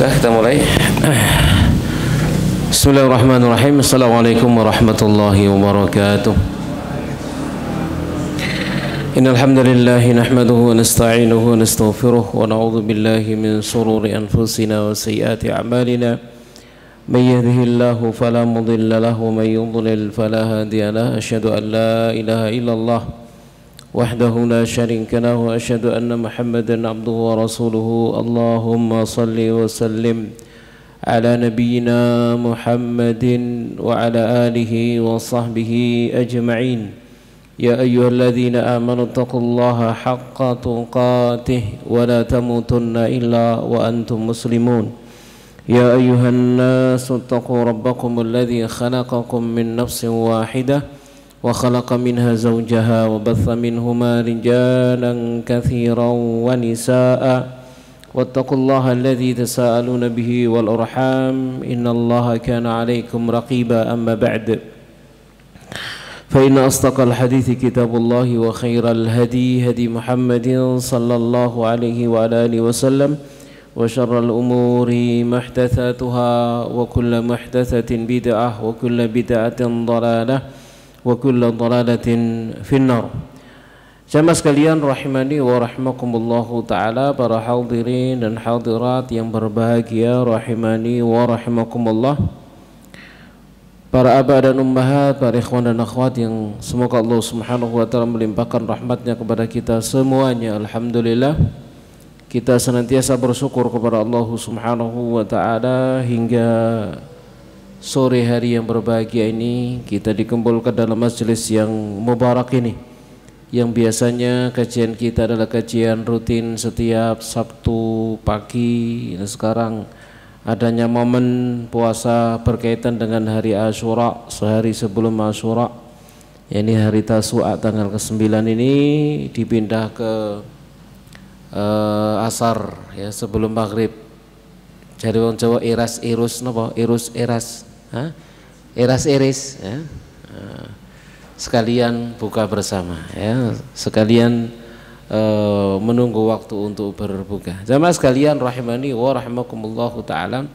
Kita mulai. Bismillahirrahmanirrahim. Assalamualaikum warahmatullahi wabarakatuh. Innal hamdalillah nahmaduhu wa nasta'inuhu wa nastaghfiruh wa na'udzu billahi min shururi anfusina wa sayyiati a'malina. May yahdihillahu fala mudilla lahu wa may yudlil fala hadiya lahu. Asyhadu an la ilaha illallah wahdahu la syarika lahu wa asyhadu anna Muhammadan abduhu wa rasuluhu. Allahumma salli wa sallim ala nabiyyina Muhammadin wa ala alihi wa sahbihi ajma'in. Ya ayyuhalladzina amanu taqullaha haqqa tuqatih wa la tamutunna illa wa antum muslimun. Ya ayyuhan nasu taqu rabbakum alladzi khalaqakum min nafsin wahidah wa khalaqa minha zawjaha wa batha minhuma rijalan katsiran wa nisaa'a wattaqullaha alladzi tasaaluna bihi wal arham innallaha kana 'alaykum raqiba. Amma ba'd, fa inna asdaqal hadithi kitabullahi wa khairal hadi hadi Muhammadin sallallahu alaihi wa ala alihi wasallam wa syarral umuri muhdatsatuha wa kullu muhdatsatin bid'ah wa kullu bid'atin dhalalah wa kullu dhalalatin finnar. Jamaah sekalian rahimani wa rahimakumullahu ta'ala, para hadirin dan hadirat yang berbahagia rahimani wa rahimakumullah, para abah dan ummahat, para ikhwan dan akhwat yang semoga Allah subhanahu wa ta'ala melimpahkan rahmatnya kepada kita semuanya. Alhamdulillah, kita senantiasa bersyukur kepada Allah subhanahu wa ta'ala hingga sore hari yang berbahagia ini kita dikumpulkan dalam majelis yang mubarak ini, yang biasanya kajian kita adalah kajian rutin setiap Sabtu pagi. Nah, sekarang adanya momen puasa berkaitan dengan hari Asyura, sehari sebelum Asyura, yakni hari Tasu'a tanggal ke-9 ini dipindah ke asar ya, sebelum maghrib. Jadi orang Jawa irus napa? Eras iris ya. Sekalian buka bersama ya, sekalian menunggu waktu untuk berbuka. Jamaah sekalian rahimani wa rahimakumullahu ta'ala,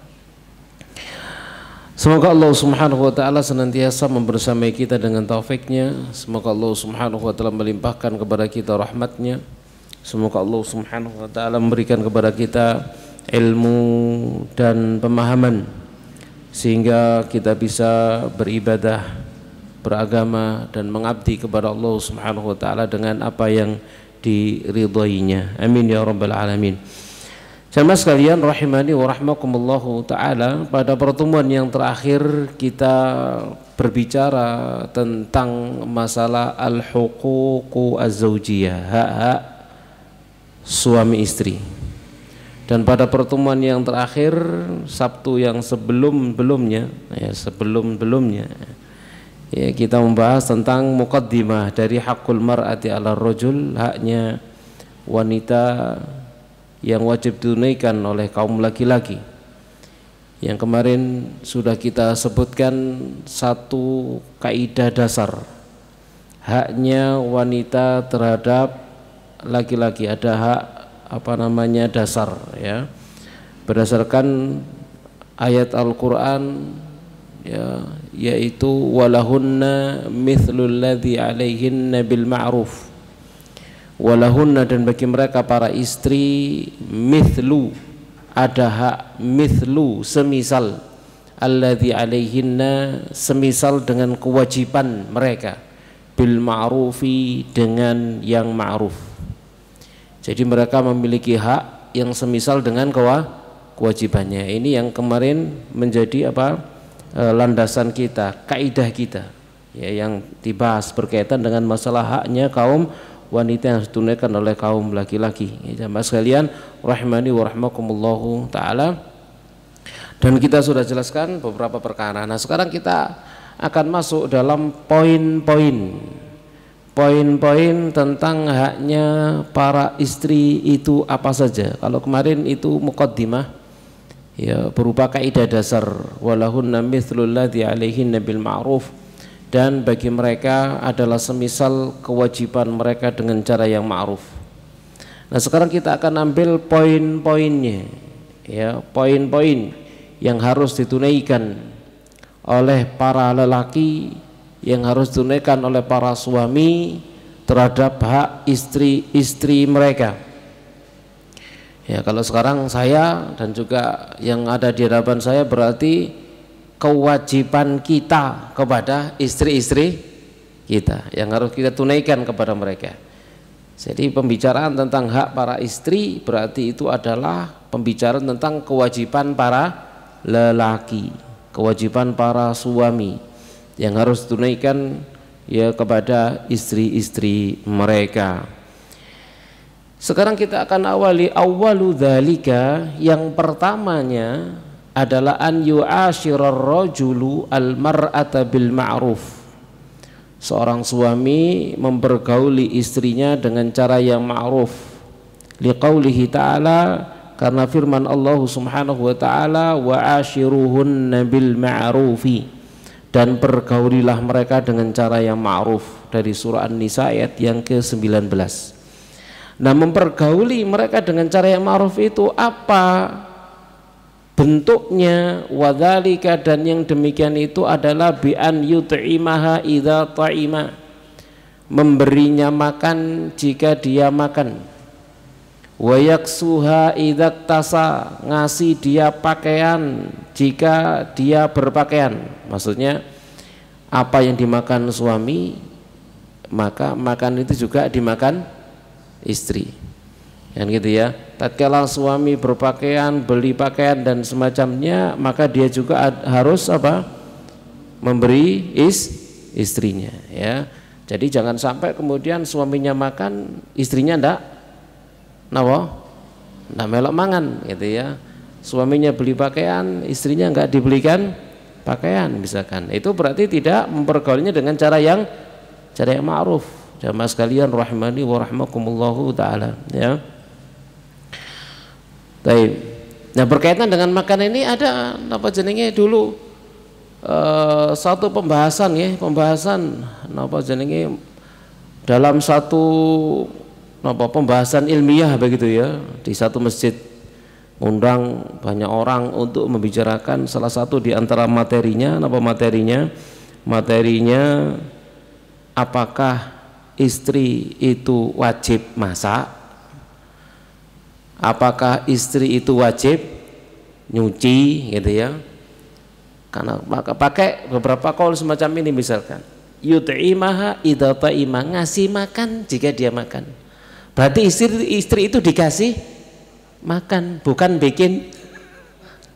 semoga Allah subhanahu wa ta'ala senantiasa membersamai kita dengan taufiknya. Semoga Allah subhanahu wa ta'ala melimpahkan kepada kita rahmatnya. Semoga Allah subhanahu wa ta'ala memberikan kepada kita ilmu dan pemahaman sehingga kita bisa beribadah, beragama dan mengabdi kepada Allah subhanahu wa ta'ala dengan apa yang diridhoinya. Amin ya rabbal alamin. Jamaah sekalian rahimani wa rahmakumullahu ta'ala, pada pertemuan yang terakhir kita berbicara tentang masalah al-huququ az-zawjiyah, hak-hak suami istri. Dan pada pertemuan yang terakhir Sabtu yang sebelum-belumnya ya, kita membahas tentang muqaddimah dari hakul mar'ati ala rajul, haknya wanita yang wajib ditunaikan oleh kaum laki-laki. Yang kemarin sudah kita sebutkan satu kaidah dasar, haknya wanita terhadap laki-laki. Ada hak dasar ya, berdasarkan ayat Al-Quran ya, yaitu walahunna mithlul ladzi alaihinna bil ma'ruf. Walahunna, dan bagi mereka para istri, mithlu, ada hak, mithlu, semisal, alladzi alaihinna, semisal dengan kewajiban mereka, bil ma'rufi, dengan yang ma'ruf. Jadi mereka memiliki hak yang semisal dengan kewajibannya. Ini yang kemarin menjadi landasan kita, kaidah kita ya, yang dibahas berkaitan dengan masalah haknya kaum wanita yang ditunaikan oleh kaum laki-laki. Ya, jamaah sekalian rahimani wa rahmakumullahu ta'ala. Dan kita sudah jelaskan beberapa perkara. Nah, sekarang kita akan masuk dalam poin-poin tentang haknya para istri itu apa saja. Kalau kemarin itu muqaddimah ya, berupa kaidah dasar, walahunna mithlul ladzi alaihinna bil ma'ruf, dan bagi mereka adalah semisal kewajiban mereka dengan cara yang ma'ruf. Nah, sekarang kita akan ambil poin-poinnya ya, poin-poin yang harus ditunaikan oleh para lelaki, yang harus ditunaikan oleh para suami terhadap hak istri-istri mereka. Ya, kalau sekarang saya dan juga yang ada di hadapan saya berarti kewajiban kita kepada istri-istri kita yang harus kita tunaikan kepada mereka. Jadi pembicaraan tentang hak para istri berarti itu adalah pembicaraan tentang kewajiban para lelaki, kewajiban para suami yang harus tunaikan ya kepada istri-istri mereka. Sekarang kita akan awwalu dzalika, yang pertamanya adalah an yu'ashirar rajulu al mar'ata bil ma'ruf. Seorang suami mempergauli istrinya dengan cara yang ma'ruf. Liqaulihi ta'ala, karena firman Allah Subhanahu wa ta'ala, wa ashiruhunna bil ma'rufi, dan pergaulilah mereka dengan cara yang ma'ruf, dari surah An-Nisa ayat yang ke-19. Nah, mempergauli mereka dengan cara yang ma'ruf itu apa bentuknya? Wadzalika, dan yang demikian itu adalah bi an yut'imaha idza ta'ima, memberinya makan jika dia makan, wa yaksuha idza tasa, ngasih dia pakaian jika dia berpakaian. Maksudnya apa yang dimakan suami maka makan itu juga dimakan istri, kan gitu ya. Tatkala suami berpakaian, beli pakaian dan semacamnya, maka dia juga harus apa? Memberi istrinya, ya. Jadi jangan sampai kemudian suaminya makan, istrinya ndak melok mangan, gitu ya. Suaminya beli pakaian, istrinya enggak dibelikan pakaian misalkan. Itu berarti tidak mempergaulinya dengan cara yang ma'ruf. Jamaah sekalian rahimani wa rahmakumullahu taala, ya. Baik. Nah, berkaitan dengan makan ini ada apa jenenge dulu satu pembahasan apa jenenge dalam satu pembahasan ilmiah begitu ya, di satu masjid, undang banyak orang untuk membicarakan salah satu di antara materinya apakah istri itu wajib masak, apakah istri itu wajib nyuci, gitu ya. Karena pakai beberapa kaul semacam ini, misalkan yut'imaha idza ta'ima, ngasih makan jika dia makan. Berarti istri itu dikasih makan, bukan bikin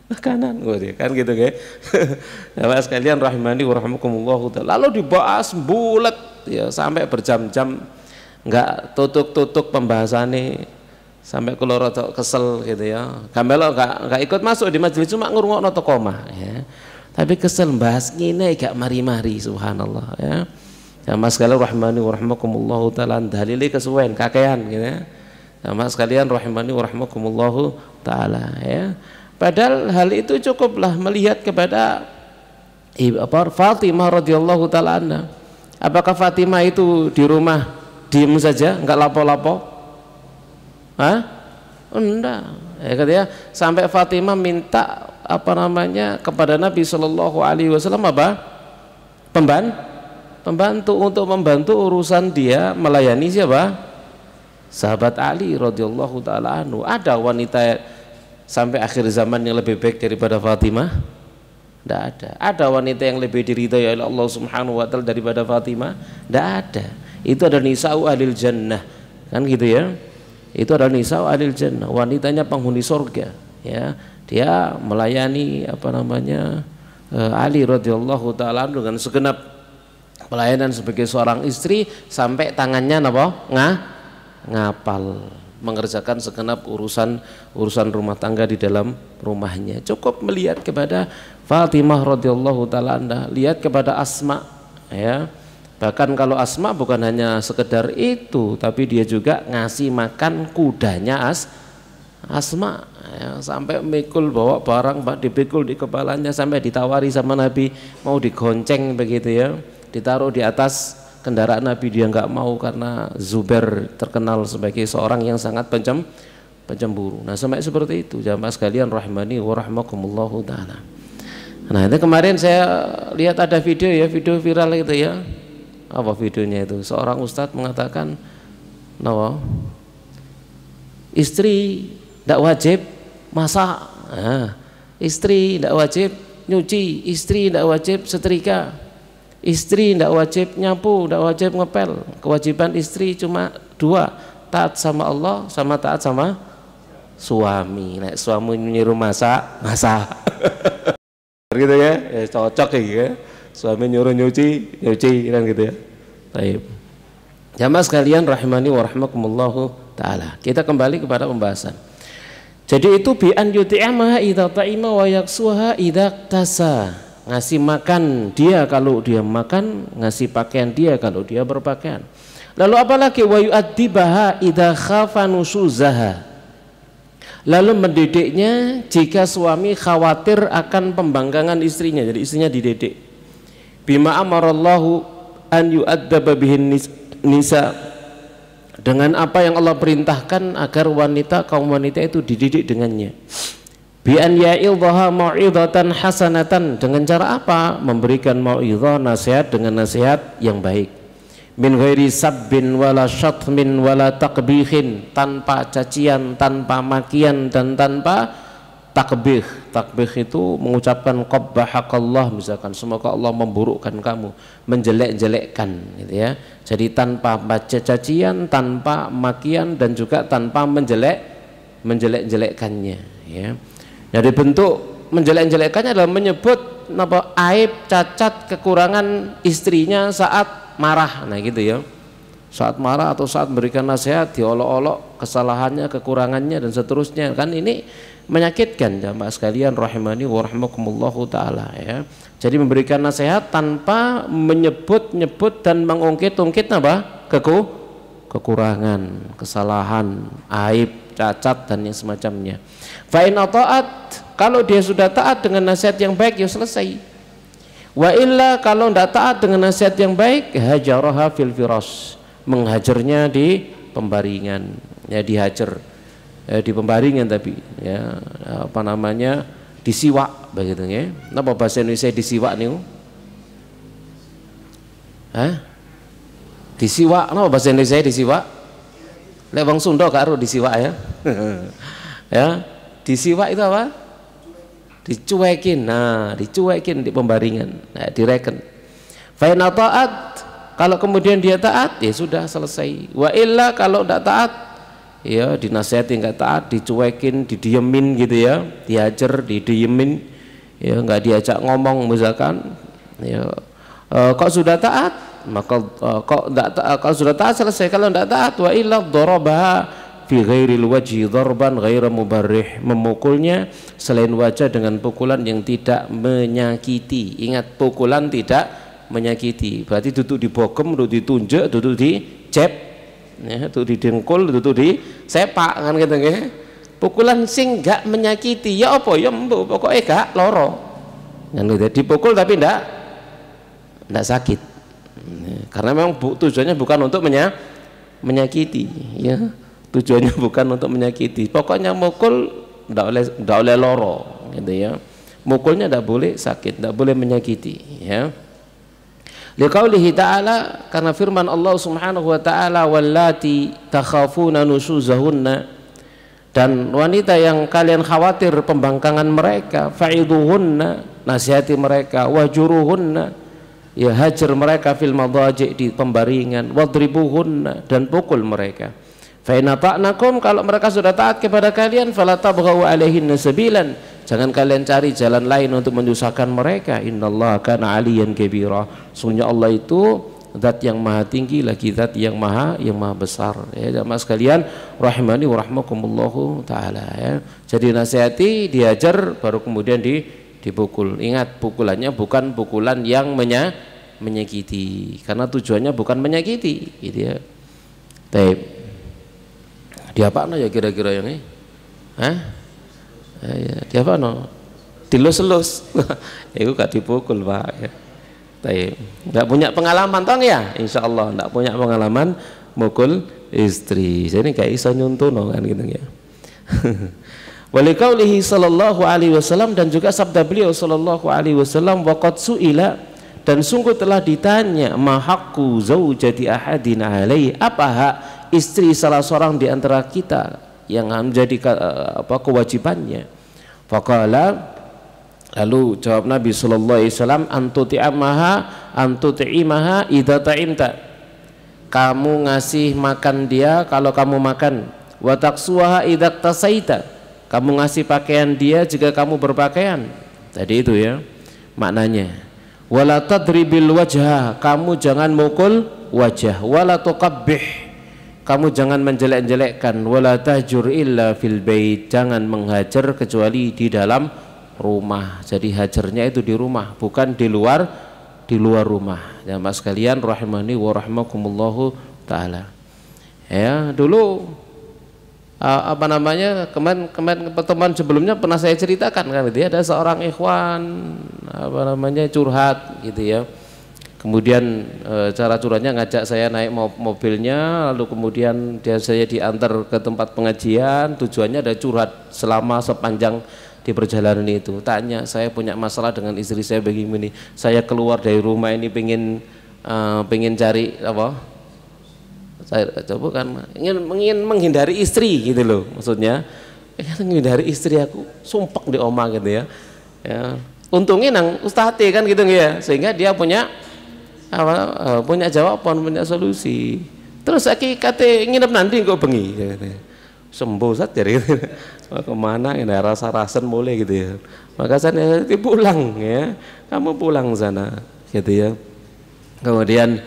makanan, kan gitu ya. Bapak sekalian rahimani wa rahmakumullah. Lalu dibahas bulat ya sampai berjam-jam, enggak tutuk-tutuk pembahasannya, sampai keluar atau kesel gitu ya. Kamelo enggak ikut masuk di majelis, cuma ngurungokno tokomah ya. Tapi kesel bahas ngene gak mari-mari, subhanallah ya. Jamaah sekalian rahimani wa rahmakumullah taala, dalile kesuwen kakean gitu ya. Jamaah sekalian rahimani wa rahmakumullah taala ya. Padahal hal itu cukuplah melihat kepada Fatimah radhiyallahu taala anha. Apakah Fatimah itu di rumah diem saja, enggak lapo-lapo? Hah? Enggak. Ya katanya sampai Fatimah minta kepada Nabi Shallallahu Alaihi Wasallam pembantu untuk membantu urusan dia melayani siapa? Sahabat Ali radhiyallahu taala anhu. Ada wanita sampai akhir zaman yang lebih baik daripada Fatimah? Tidak ada. Ada wanita yang lebih diridhai oleh Allah Subhanahu wa taala daripada Fatimah? Tidak ada. Itu adalah nisa'u ahlil jannah, kan gitu ya. Itu adalah nisa'u ahlil jannah, wanitanya penghuni surga ya. Dia melayani Ali radhiyallahu taala dengan segenap pelayanan sebagai seorang istri, sampai tangannya ngapal mengerjakan segenap urusan rumah tangga di dalam rumahnya. Cukup melihat kepada Fatimah radhiyallahu taala anha, lihat kepada Asma ya. Bahkan kalau Asma bukan hanya sekedar itu, tapi dia juga ngasih makan kudanya Asma ya, sampai mikul bawa barang dipikul di kepalanya, sampai ditawari sama Nabi mau digonceng begitu ya, ditaruh di atas kendaraan Nabi, dia nggak mau karena Zubair terkenal sebagai seorang yang sangat pencemburu. Nah, sampai seperti itu jamaah sekalian rahimani wa rahmakumullahu taala. Nah, itu kemarin saya lihat ada video ya, video viral itu ya. Apa videonya itu? Seorang ustadz mengatakan, "No, istri tidak wajib masak, istri tidak wajib nyuci, istri tidak wajib setrika, istri tidak wajib nyapu, tidak wajib ngepel. Kewajiban istri cuma dua, taat sama Allah sama taat sama suami. Nek suami nyuruh masak, masak." Gitu ya, cocok kayak gitu ya. Suami nyuruh nyuci, nyuci kan gitu ya. Baik. Jamaah sekalian rahimani wa rahmakumullahu taala. Kita kembali kepada pembahasan. Jadi itu bi an yuti'ama idza ta'ima wa yaksuha idza tasa. Ngasih makan dia kalau dia makan, ngasih pakaian dia kalau dia berpakaian. Lalu apalagi wa yu'addibaha idza khafa nusuzaha. Lalu mendidiknya jika suami khawatir akan pembangkangan istrinya, jadi istrinya dididik. Bima amarallahu an yu'addaba bihin nisa, dengan apa yang Allah perintahkan agar wanita, kaum wanita itu dididik dengannya. Bi an ya'idhaha mau'izatan hasanatan, dengan cara apa? Memberikan mau'izah, nasihat dengan nasihat yang baik. Min ghairi sabbin wala syatmin wala takbihin, tanpa cacian, tanpa makian dan tanpa takbih. Takbih itu mengucapkan qabbahakallah, misalkan semoga Allah memburukkan kamu, menjelek-jelekkan gitu ya. Jadi tanpa baca cacian, tanpa makian dan juga tanpa menjelek-jelekkannya ya. Jadi bentuk menjelek-jelekkannya adalah menyebut aib, cacat, kekurangan istrinya saat marah, nah gitu ya. Saat marah atau saat memberikan nasihat diolok-olok kesalahannya, kekurangannya dan seterusnya, kan ini menyakitkan jamaah sekalian rahimani wa rahmakumullahu taala ya. Jadi memberikan nasihat tanpa menyebut-nyebut dan mengungkit-ungkit apa? Kekurangan, kesalahan, aib, cacat dan yang semacamnya. Fa in ata'at, kalau dia sudah taat dengan nasihat yang baik ya selesai. Wa illa, kalau tidak taat dengan nasihat yang baik, hajaraha fil firas, menghajarnya di pembaringan ya, dihajar di pembaringan, tapi ya apa namanya, disiwak begitu ya. Napa bahasa Indonesia disiwak niku? Disiwak, napa bahasa Indonesia disiwak? Lek wong Sunda karo disiwak ya. Ya, disiwak itu apa? Dicuekin. Nah, dicuekin di pembaringan, nah, direken. Fa in ta'at, kalau kemudian dia taat ya sudah selesai. Wa illa, kalau tidak taat ya dinasihati nggak taat, dicuekin, didiemin gitu ya, diajar, didiemin ya, nggak diajak ngomong misalkan ya. Kok sudah taat, maka kalau sudah taat selesai. Kalau tidak taat, wa illa darabaha fi ghairil wajhi darban ghaira mubarrih, memukulnya selain wajah dengan pukulan yang tidak menyakiti. Ingat, pukulan tidak menyakiti, berarti duduk dibogem, duduk ditunjuk, duduk dicep ya, duduk didengkul, duduk disepak kan gitu ya. Pukulan sing gak menyakiti ya apa ya mbok, pokoknya gak loro kan gitu. Dipukul tapi ndak sakit karena memang tujuannya bukan untuk menyakiti ya. Tujuannya bukan untuk menyakiti, pokoknya mukul ndak oleh loro gitu ya. Mukulnya ndak boleh sakit, ndak boleh menyakiti ya. Liqaulihi ta'ala, karena firman Allah Subhanahu wa taala, wallati takhafuna nusuzahunna, dan wanita yang kalian khawatir pembangkangan mereka, fa'iduhunna, nasihati mereka, wahjuruhunna, ya hajar mereka, fil madaji, di pembaringan, wadribuhunna, dan pukul mereka. Fa in ata'nakum, kalau mereka sudah taat kepada kalian, fala tabghaw alaihinna sabilan, jangan kalian cari jalan lain untuk menyusahkan mereka. Innallaha kana 'aliyan kabira, sungguhnya Allah itu zat yang maha tinggi lagi zat yang maha besar ya. Jamaah sekalian rahimani wa rahmakumullahu taala ya. Jadi nasihati, diajar, baru kemudian dipukul. Ingat, pukulannya bukan pukulan yang menyakiti, karena tujuannya bukan menyakiti gitu ya. Baik. Diapakno ya kira-kira yang ini? Ya, diapakno? Dilus-lus. Itu gak dipukul, Pak ya. Nggak punya pengalaman toh ya? Insya Allah nggak punya pengalaman mukul istri. Jadi kayak iso nyuntuno kan gitu ya. Walikaulihi sallallahu alaihi wasallam, dan juga sabda beliau sallallahu alaihi wasallam, waqad su'ila, dan sungguh telah ditanya, ma haqqu zaujati ahadin alaihi, apa hak istri salah seorang di antara kita yang menjadi kewajibannya. Faqala, lalu jawab Nabi sallallahu alaihi wasallam, antuti'imaha idza ta'imta, kamu ngasih makan dia kalau kamu makan, wa taqsuha idza tasaita, kamu ngasih pakaian dia jika kamu berpakaian. Tadi itu ya maknanya. Wala tadribil wajha, kamu jangan mukul wajah. Wala tuqabbih, kamu jangan menjelek-jelekkan. Wala tahjur illa fil bait, jangan menghajar kecuali di dalam rumah. Jadi hajarnya itu di rumah, bukan di luar rumah. Ya mas sekalian rahimani wa rahimakumullahu taala. Ya, dulu kemarin pertemuan sebelumnya pernah saya ceritakan kan, gitu ya, ada seorang ikhwan curhat gitu ya. Kemudian cara curhatnya ngajak saya naik mobilnya, lalu kemudian saya diantar ke tempat pengajian, tujuannya ada curhat selama sepanjang di perjalanan itu. Tanya, saya punya masalah dengan istri saya begini, saya keluar dari rumah ini pengen cari apa, saya coba kan ingin menghindari istri gitu loh, maksudnya menghindari istri, aku sumpek di omah gitu ya. Untungnya nang ustadz kan gitu ya, sehingga dia punya jawaban, punya solusi. Terus aku kate nginep nanti kok bengi sembuh saja gitu. Kemana ini rasa-rasan mulai gitu ya, maka saya pulang ya, kamu pulang sana gitu ya. Kemudian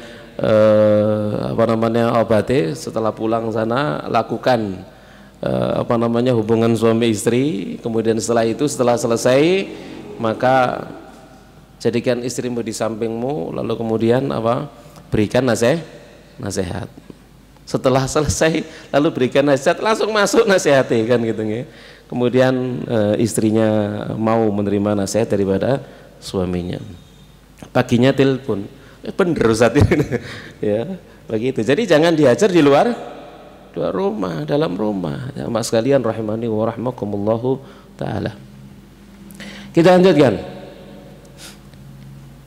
obati, setelah pulang sana lakukan hubungan suami istri. Kemudian setelah selesai, maka jadikan istrimu di sampingmu, lalu kemudian berikan nasihat. Setelah selesai lalu berikan nasihat, langsung masuk nasihati kan gitu ya. Kemudian istrinya mau menerima nasihat daripada suaminya. Paginya telepon, bener Ustaz ini ya begitu. Jadi jangan dihajar di luar rumah, dalam rumah. Ya mas sekalian rahimani wa rahmakumullahu taala. Kita lanjutkan.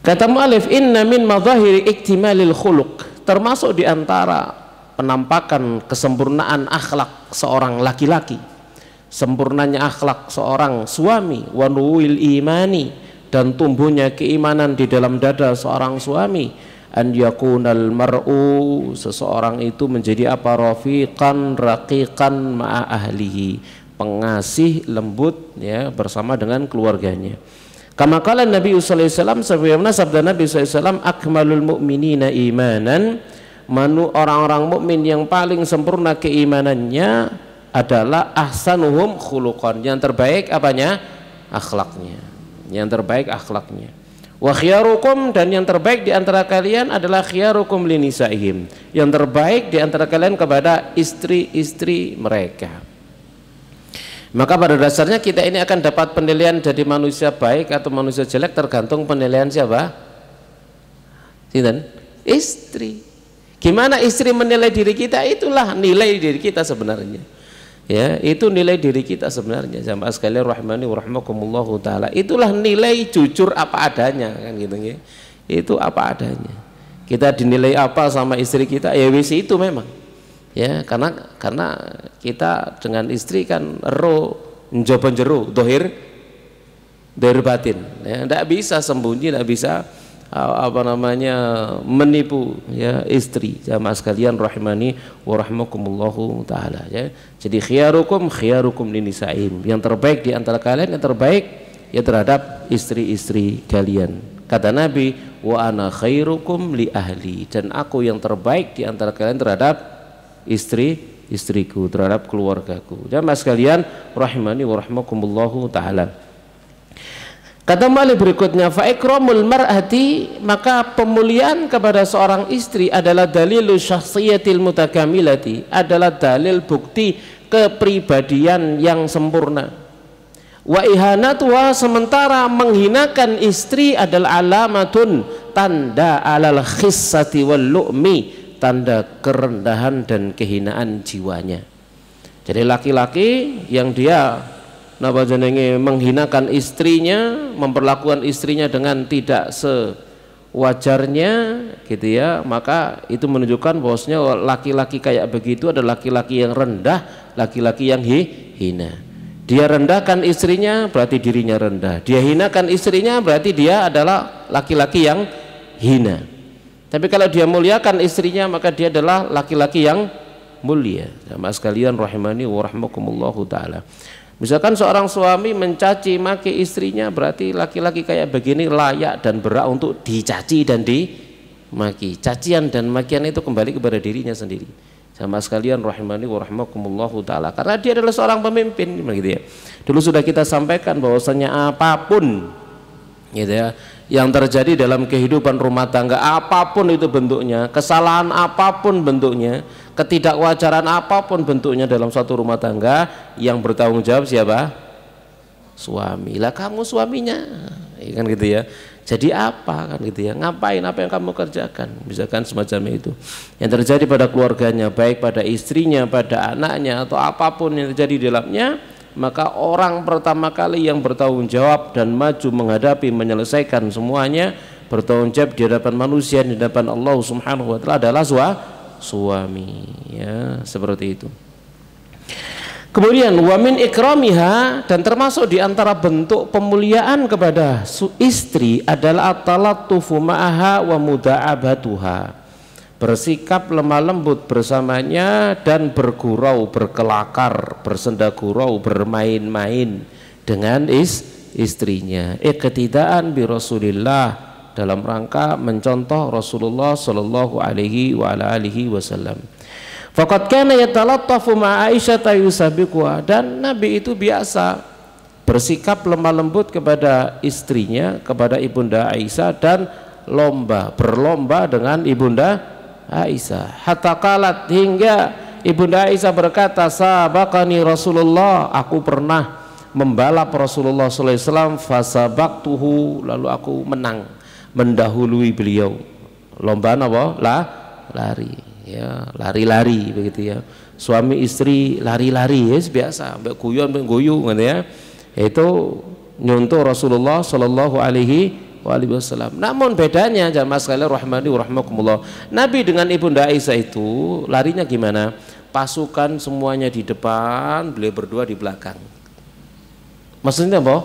Kata mu'alif, inna min madhahiri iktimalil khuluq, termasuk di antara penampakan kesempurnaan akhlak seorang laki-laki, sempurnanya akhlak seorang suami, wa nuwil imani, dan tumbuhnya keimanan di dalam dada seorang suami, an yakunal mar'u, seseorang itu menjadi apa, rafiqan raqiqan ma'a ahlihi, pengasih lembut ya bersama dengan keluarganya. Kama qala Nabi sallallahu alaihi wasallam, sebagaimana sabda Nabi sallallahu alaihi wasallam, akmalul mu'minina imanan, orang-orang mukmin yang paling sempurna keimanannya adalah ahsanuhum khuluqan, yang terbaik apanya? Akhlaknya. Yang terbaik akhlaknya. Wa khiyarukum, dan yang terbaik di antara kalian adalah khiyarukum linisaihim, yang terbaik di antara kalian kepada istri-istri mereka. Maka pada dasarnya kita ini akan dapat penilaian jadi manusia baik atau manusia jelek tergantung penilaian siapa? Istri. Gimana istri menilai diri kita, itulah nilai diri kita sebenarnya. Ya, itu nilai diri kita sebenarnya. Jamaah sekalian rahimani wa rahimakumullahu taala. Itulah nilai jujur apa adanya kan gitu ya. Itu apa adanya. Kita dinilai apa sama istri kita, ya wis itu memang. Ya, karena kita dengan istri kan njoban jero dohir batin. Ya, tidak bisa sembunyi, tidak bisa menipu ya istri. Jamaah sekalian rahimani wa rahimakumullahu taala ya. Jadi khiyarukum linisaim, yang terbaik di antara kalian, yang terbaik ya terhadap istri-istri kalian. Kata Nabi, wa ana khairukum li ahli, dan aku yang terbaik di antara kalian terhadap istriku, terhadap keluargaku. Jamaah sekalian rahimani wa rahimakumullahu taala. Kata Malik berikutnya, fa ikramul mar'ati, maka pemuliaan kepada seorang istri adalah dalilu syakhsiyatil mutakamilati, adalah dalil bukti kepribadian yang sempurna. Wa ihanatuha, sementara menghinakan istri adalah alamatun, tanda alal khissati wal lu'mi, tanda kerendahan dan kehinaan jiwanya. Jadi laki-laki yang dia napa jenenge menghinakan istrinya, memperlakukan istrinya dengan tidak sewajarnya gitu ya, maka itu menunjukkan bahwasanya laki-laki kayak begitu adalah laki-laki yang rendah, laki-laki yang hina. Dia rendahkan istrinya berarti dirinya rendah, dia hinakan istrinya berarti dia adalah laki-laki yang hina. Tapi kalau dia muliakan istrinya maka dia adalah laki-laki yang mulia. Jamaah sekalian rahimani wa rahmakumullahu taala. Misalkan seorang suami mencaci maki istrinya, berarti laki-laki kayak begini layak dan berhak untuk dicaci dan dimaki. Cacian dan makian itu kembali kepada dirinya sendiri. Sama sekalian rahimani wa rahmakumullahu taala, karena dia adalah seorang pemimpin begitu ya. Dulu sudah kita sampaikan bahwasanya apapun gitu ya yang terjadi dalam kehidupan rumah tangga, apapun itu bentuknya, kesalahan apapun bentuknya, ketidakwajaran apapun bentuknya dalam suatu rumah tangga, yang bertanggung jawab siapa? Suami. Lah kamu suaminya, kan gitu ya. Jadi apa kan gitu ya? Ngapain, apa yang kamu kerjakan? Misalkan semacam itu. Yang terjadi pada keluarganya, baik pada istrinya, pada anaknya, atau apapun yang terjadi di dalamnya, maka orang pertama kali yang bertanggung jawab dan maju menghadapi menyelesaikan semuanya, bertanggung jawab di hadapan manusia, di hadapan Allah Subhanahu wa taala adalah suami ya, seperti itu. Kemudian wa min ikramiha, dan termasuk di antara bentuk pemuliaan kepada istri adalah at-talattufu ma'aha wa muda'abatuha, bersikap lemah lembut bersamanya dan bergurau, berkelakar, bersenda gurau, bermain-main dengan istrinya. Iqtidaan bi Rasulillah, dalam rangka mencontoh Rasulullah sallallahu alaihi wa ala alihi wasallam. Faqad kana yatalattafu ma Aisyah yusabiquha, dan Nabi itu biasa bersikap lemah lembut kepada istrinya, kepada Ibunda Aisyah, dan berlomba dengan Ibunda Aisyah. Hatta qalat, hingga Ibunda Aisyah berkata, sabaqani Rasulullah, aku pernah membalap Rasulullah sallallahu alaihi wasallam, fasabaqtuhu, lalu aku menang, mendahului beliau. Lomba apa? Lari ya, lari-lari begitu ya. Suami istri lari-lari ya, biasa, sampai guyon sampai guyu gitu ya. Itu nyontoh Rasulullah sallallahu alaihi wasallam. Namun bedanya jamaah sekalian rahmani wa rahmakumullah, Nabi dengan Ibunda Aisyah itu larinya gimana? Pasukan semuanya di depan, beliau berdua di belakang. Maksudnya apa?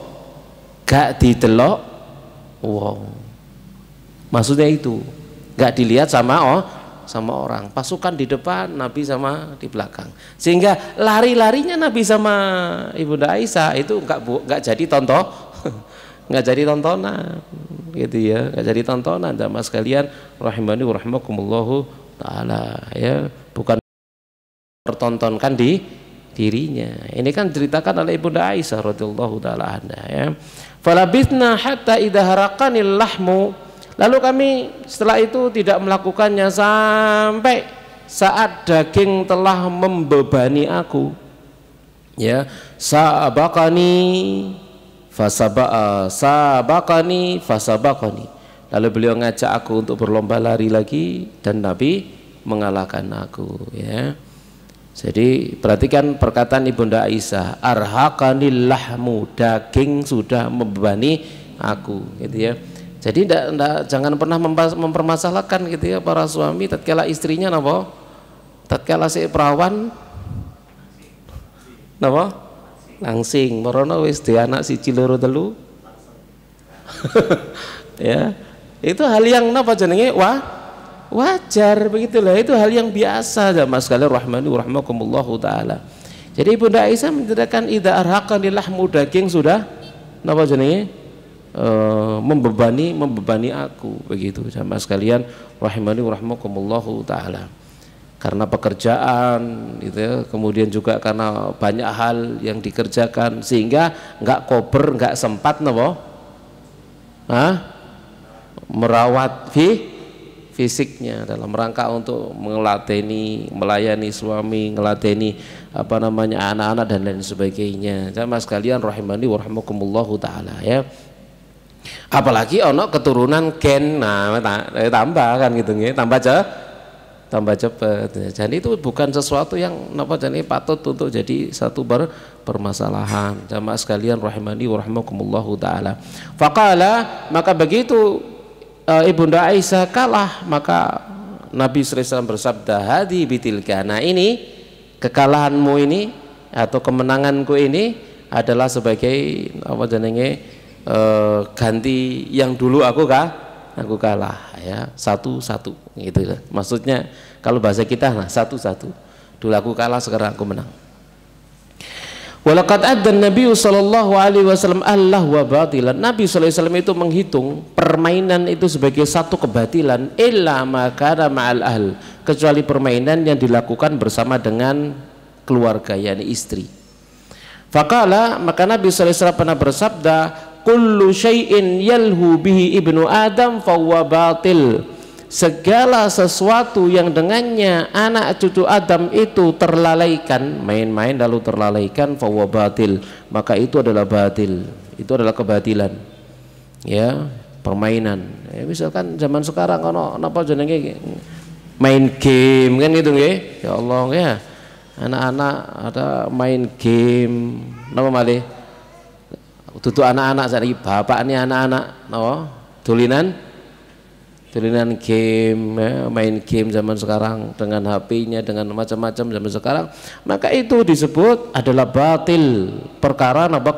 Gak ditelok wow. Maksudnya itu gak dilihat sama orang, pasukan di depan, Nabi sama di belakang, sehingga lari-larinya Nabi sama Ibunda Aisyah itu nggak jadi nggak jadi tontonan gitu ya, nggak jadi tontonan jamaah sekalian rahimani wa rahimakumullahu taala ya, bukan pertontonkan di dirinya. Ini kan ceritakan oleh Ibunda Aisyah radhiyallahu taala anha ya. Falabithna hatta idza haraqanil lahmu, lalu kami setelah itu tidak melakukannya sampai saat daging telah membebani aku ya. Sabaqani fasabaqani, lalu beliau ngajak aku untuk berlomba lari lagi dan Nabi mengalahkan aku ya. Jadi perhatikan perkataan Ibunda Aisyah, arhaqanil lahmu, daging sudah membebani aku gitu ya. Jadi jangan pernah mempermasalahkan gitu ya para suami tatkala istrinya napa? Tatkala si perawan napa? Langsing, merono wis di anak siji loro telu. Ya. Itu hal yang napa jenenge? Wajar begitulah, itu hal yang biasa jamaah sekalian rahmani wa rahmakumullahu taala. Jadi Ibunda Aisyah menceritakan idza arhaqanil lahmu, daging sudah napa jenenge? Membebani aku begitu jamaah sekalian rahimani wa rahmakumullahu taala. Karena pekerjaan gitu ya, kemudian juga karena banyak hal yang dikerjakan sehingga nggak kober, nggak sempat napa? Merawat fisiknya dalam rangka untuk melayani suami, ngelateni anak-anak dan lain sebagainya. Jamaah sekalian rahimani wa rahmakumullahu taala ya. Apalagi ono keturunan Ken, nah tambah kan gitu nggih, tambah tambah cepat. Jadi itu bukan sesuatu yang napa jane patut untuk jadi satu permasalahan. Jamaah sekalian rahimani wa rahimakumullahu taala. Faqala, maka begitu Ibunda Aisyah kalah, maka Nabi sallallahu alaihi wasallam bersabda, hadi bitilka. Nah, ini kekalahanmu ini atau kemenanganku ini adalah sebagai apa jenenge ganti yang dulu aku kalah ya, satu-satu gitu lah. Maksudnya kalau bahasa kita nah satu-satu. Dulu aku kalah, sekarang aku menang. Walaqad addan Nabi sallallahu alaihi wasallam Allah wa batilan. Nabi sallallahu alaihi wasallam itu menghitung permainan itu sebagai satu kebatilan, illa ma kana ma'al ahl, kecuali permainan yang dilakukan bersama dengan keluarga, yakni istri. Faqala, maka Nabi sallallahu alaihi wasallam pernah bersabda, kullu syai'in yalhu bihi ibnu Adam fahuwa batil. Segala sesuatu yang dengannya anak cucu Adam itu terlalaikan, main-main lalu terlalaikan, fahuwa batil, maka itu adalah batil, itu adalah kebatilan. Ya, permainan. Ya, misalkan zaman sekarang ono napa jenenge main game kan gitu nggih. Ya Allah ya. Anak-anak ada main game napa malih? Tutu anak-anak saiki bapakne anak-anak napa? Dolinan game ya, main game zaman sekarang dengan HP-nya, dengan macam-macam zaman sekarang, maka itu disebut adalah batil, perkara apa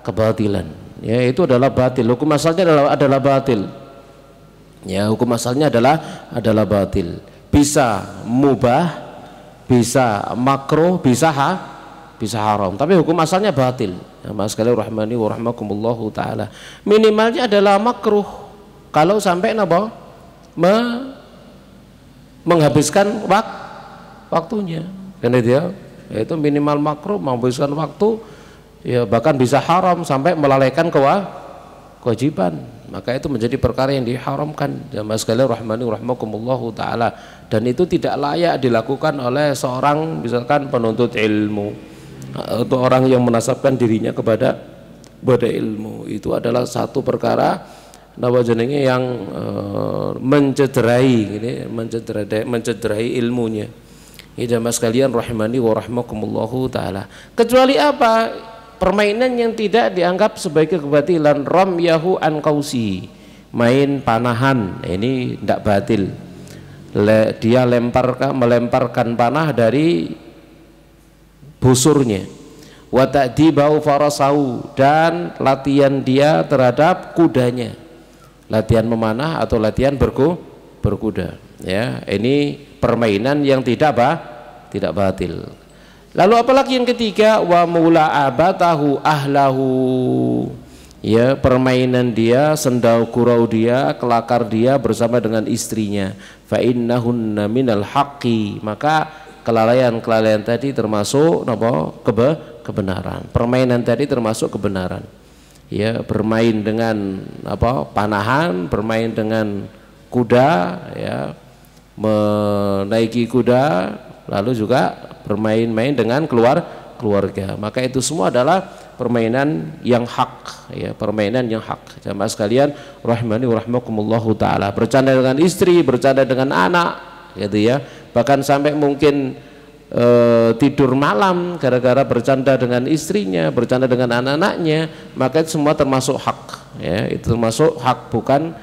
kebatilan. Ya, itu adalah batil. Hukum asalnya adalah batil. Ya, hukum asalnya adalah batil. Bisa mubah, bisa makruh, bisa haram, tapi hukum asalnya batil. Ya, mas sekalian rahmani wa rahmakumullahu taala. Minimalnya adalah makruh. Kalau sampai napa menghabiskan waktunya, kan itu ya, itu minimal makruh, menghabiskan waktu, ya bahkan bisa haram sampai melalaikan kewajiban, maka itu menjadi perkara yang diharamkan. Jamaah sekalian rahmani rahmakumullahu taala, dan itu tidak layak dilakukan oleh seorang misalkan penuntut ilmu atau orang yang menasabkan dirinya kepada ilmu. Itu adalah satu perkara napa jenenge yang mencederai ilmunya. Ya jamaah sekalian rahimani wa rahmakumullahu taala. Kecuali apa? Permainan yang tidak dianggap sebagai kebatilan, ramyahu an qausi, main panahan, ini tidak batil. Dia melemparkan panah dari busurnya. Wa ta'dibau farasahu, dan latihan dia terhadap kudanya. Latihan memanah atau latihan berkuda, ya, ini permainan yang tidak batil. Lalu apalagi yang ketiga, wa mula'abatahu ahlahu, ya, permainan dia, sendau gurau dia, kelakar dia bersama dengan istrinya. Fa innahunna minal haqqi, maka kelalaian tadi termasuk kebenaran. Permainan tadi termasuk kebenaran. Ya, bermain dengan panahan, bermain dengan kuda, ya, menaiki kuda, lalu juga bermain-main dengan keluarga, maka itu semua adalah permainan yang hak, ya, permainan yang hak. Jamaah sekalian rahimani wa rahmakumullahu taala, bercanda dengan istri, bercanda dengan anak, gitu ya, bahkan sampai mungkin tidur malam gara-gara bercanda dengan istrinya, bercanda dengan anak-anaknya, maka itu semua termasuk hak, ya, itu termasuk hak, bukan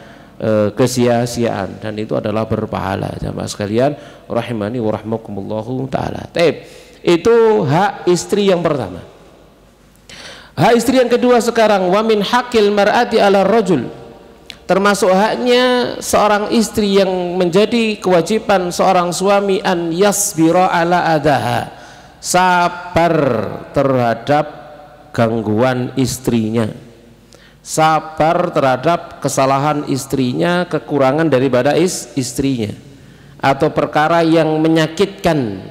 kesia-siaan, dan itu adalah berpahala. Jamaah sekalian rahimani wa rahmakumullahu taala. Itu hak istri yang pertama. Hak istri yang kedua sekarang, wa min haqqil mar'ati 'ala rajul, termasuk haknya seorang istri yang menjadi kewajiban seorang suami, an yasbira ala adaha, sabar terhadap gangguan istrinya, sabar terhadap kesalahan istrinya, kekurangan daripada istrinya, atau perkara yang menyakitkan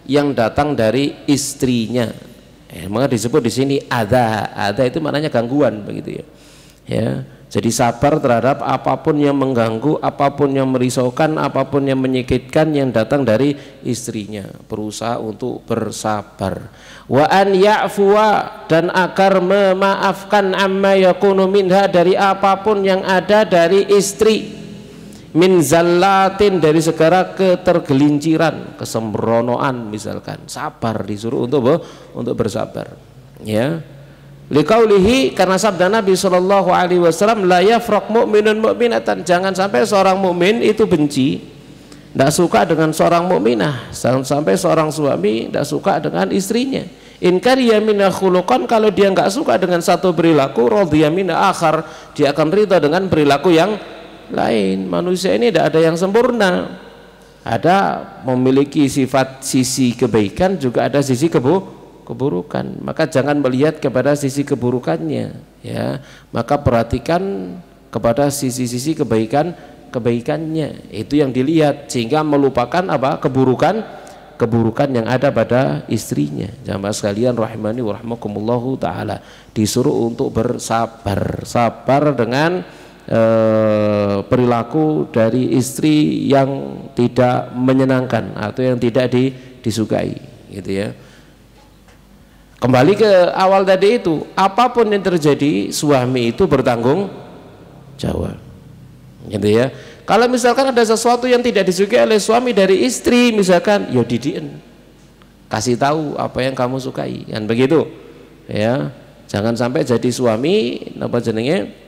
yang datang dari istrinya. Maka disebut di sini ada itu maknanya gangguan, begitu ya. Ya. Jadi sabar terhadap apapun yang mengganggu, apapun yang merisaukan, apapun yang menyakitkan yang datang dari istrinya, berusaha untuk bersabar. Wa an ya'fuwa, dan agar memaafkan amma yakunu minha, dari apapun yang ada dari istri. min zallatin, dari segala ketergelinciran, kesembronoan misalkan. Sabar, disuruh untuk bersabar, ya. Liqaulihi, karena sabda Nabi sallallahu alaihi wasallam, la yafraq mu'minun mu'minatan, jangan sampai seorang mukmin itu benci, tidak suka dengan seorang mukminah, jangan sampai seorang suami tidak suka dengan istrinya. In kariya minna khuluqan, kalau dia nggak suka dengan satu perilaku, radhiya minna akhar, dia akan ridha dengan perilaku yang lain. Manusia ini tidak ada yang sempurna, ada memiliki sifat sisi kebaikan, juga ada sisi keburukan. Maka jangan melihat kepada sisi keburukannya, ya, maka perhatikan kepada sisi-sisi kebaikannya, itu yang dilihat, sehingga melupakan apa, keburukan yang ada pada istrinya. Jamaah sekalian rahimani wa rahmakumullahu taala, disuruh untuk bersabar, sabar dengan perilaku dari istri yang tidak menyenangkan atau yang tidak disukai, gitu ya. Kembali ke awal tadi itu, apapun yang terjadi suami itu bertanggung jawab, gitu ya. Kalau misalkan ada sesuatu yang tidak disukai oleh suami dari istri, misalkan, ya didiin, kasih tahu apa yang kamu sukai, kan begitu, ya. Jangan sampai jadi suami apa jenenge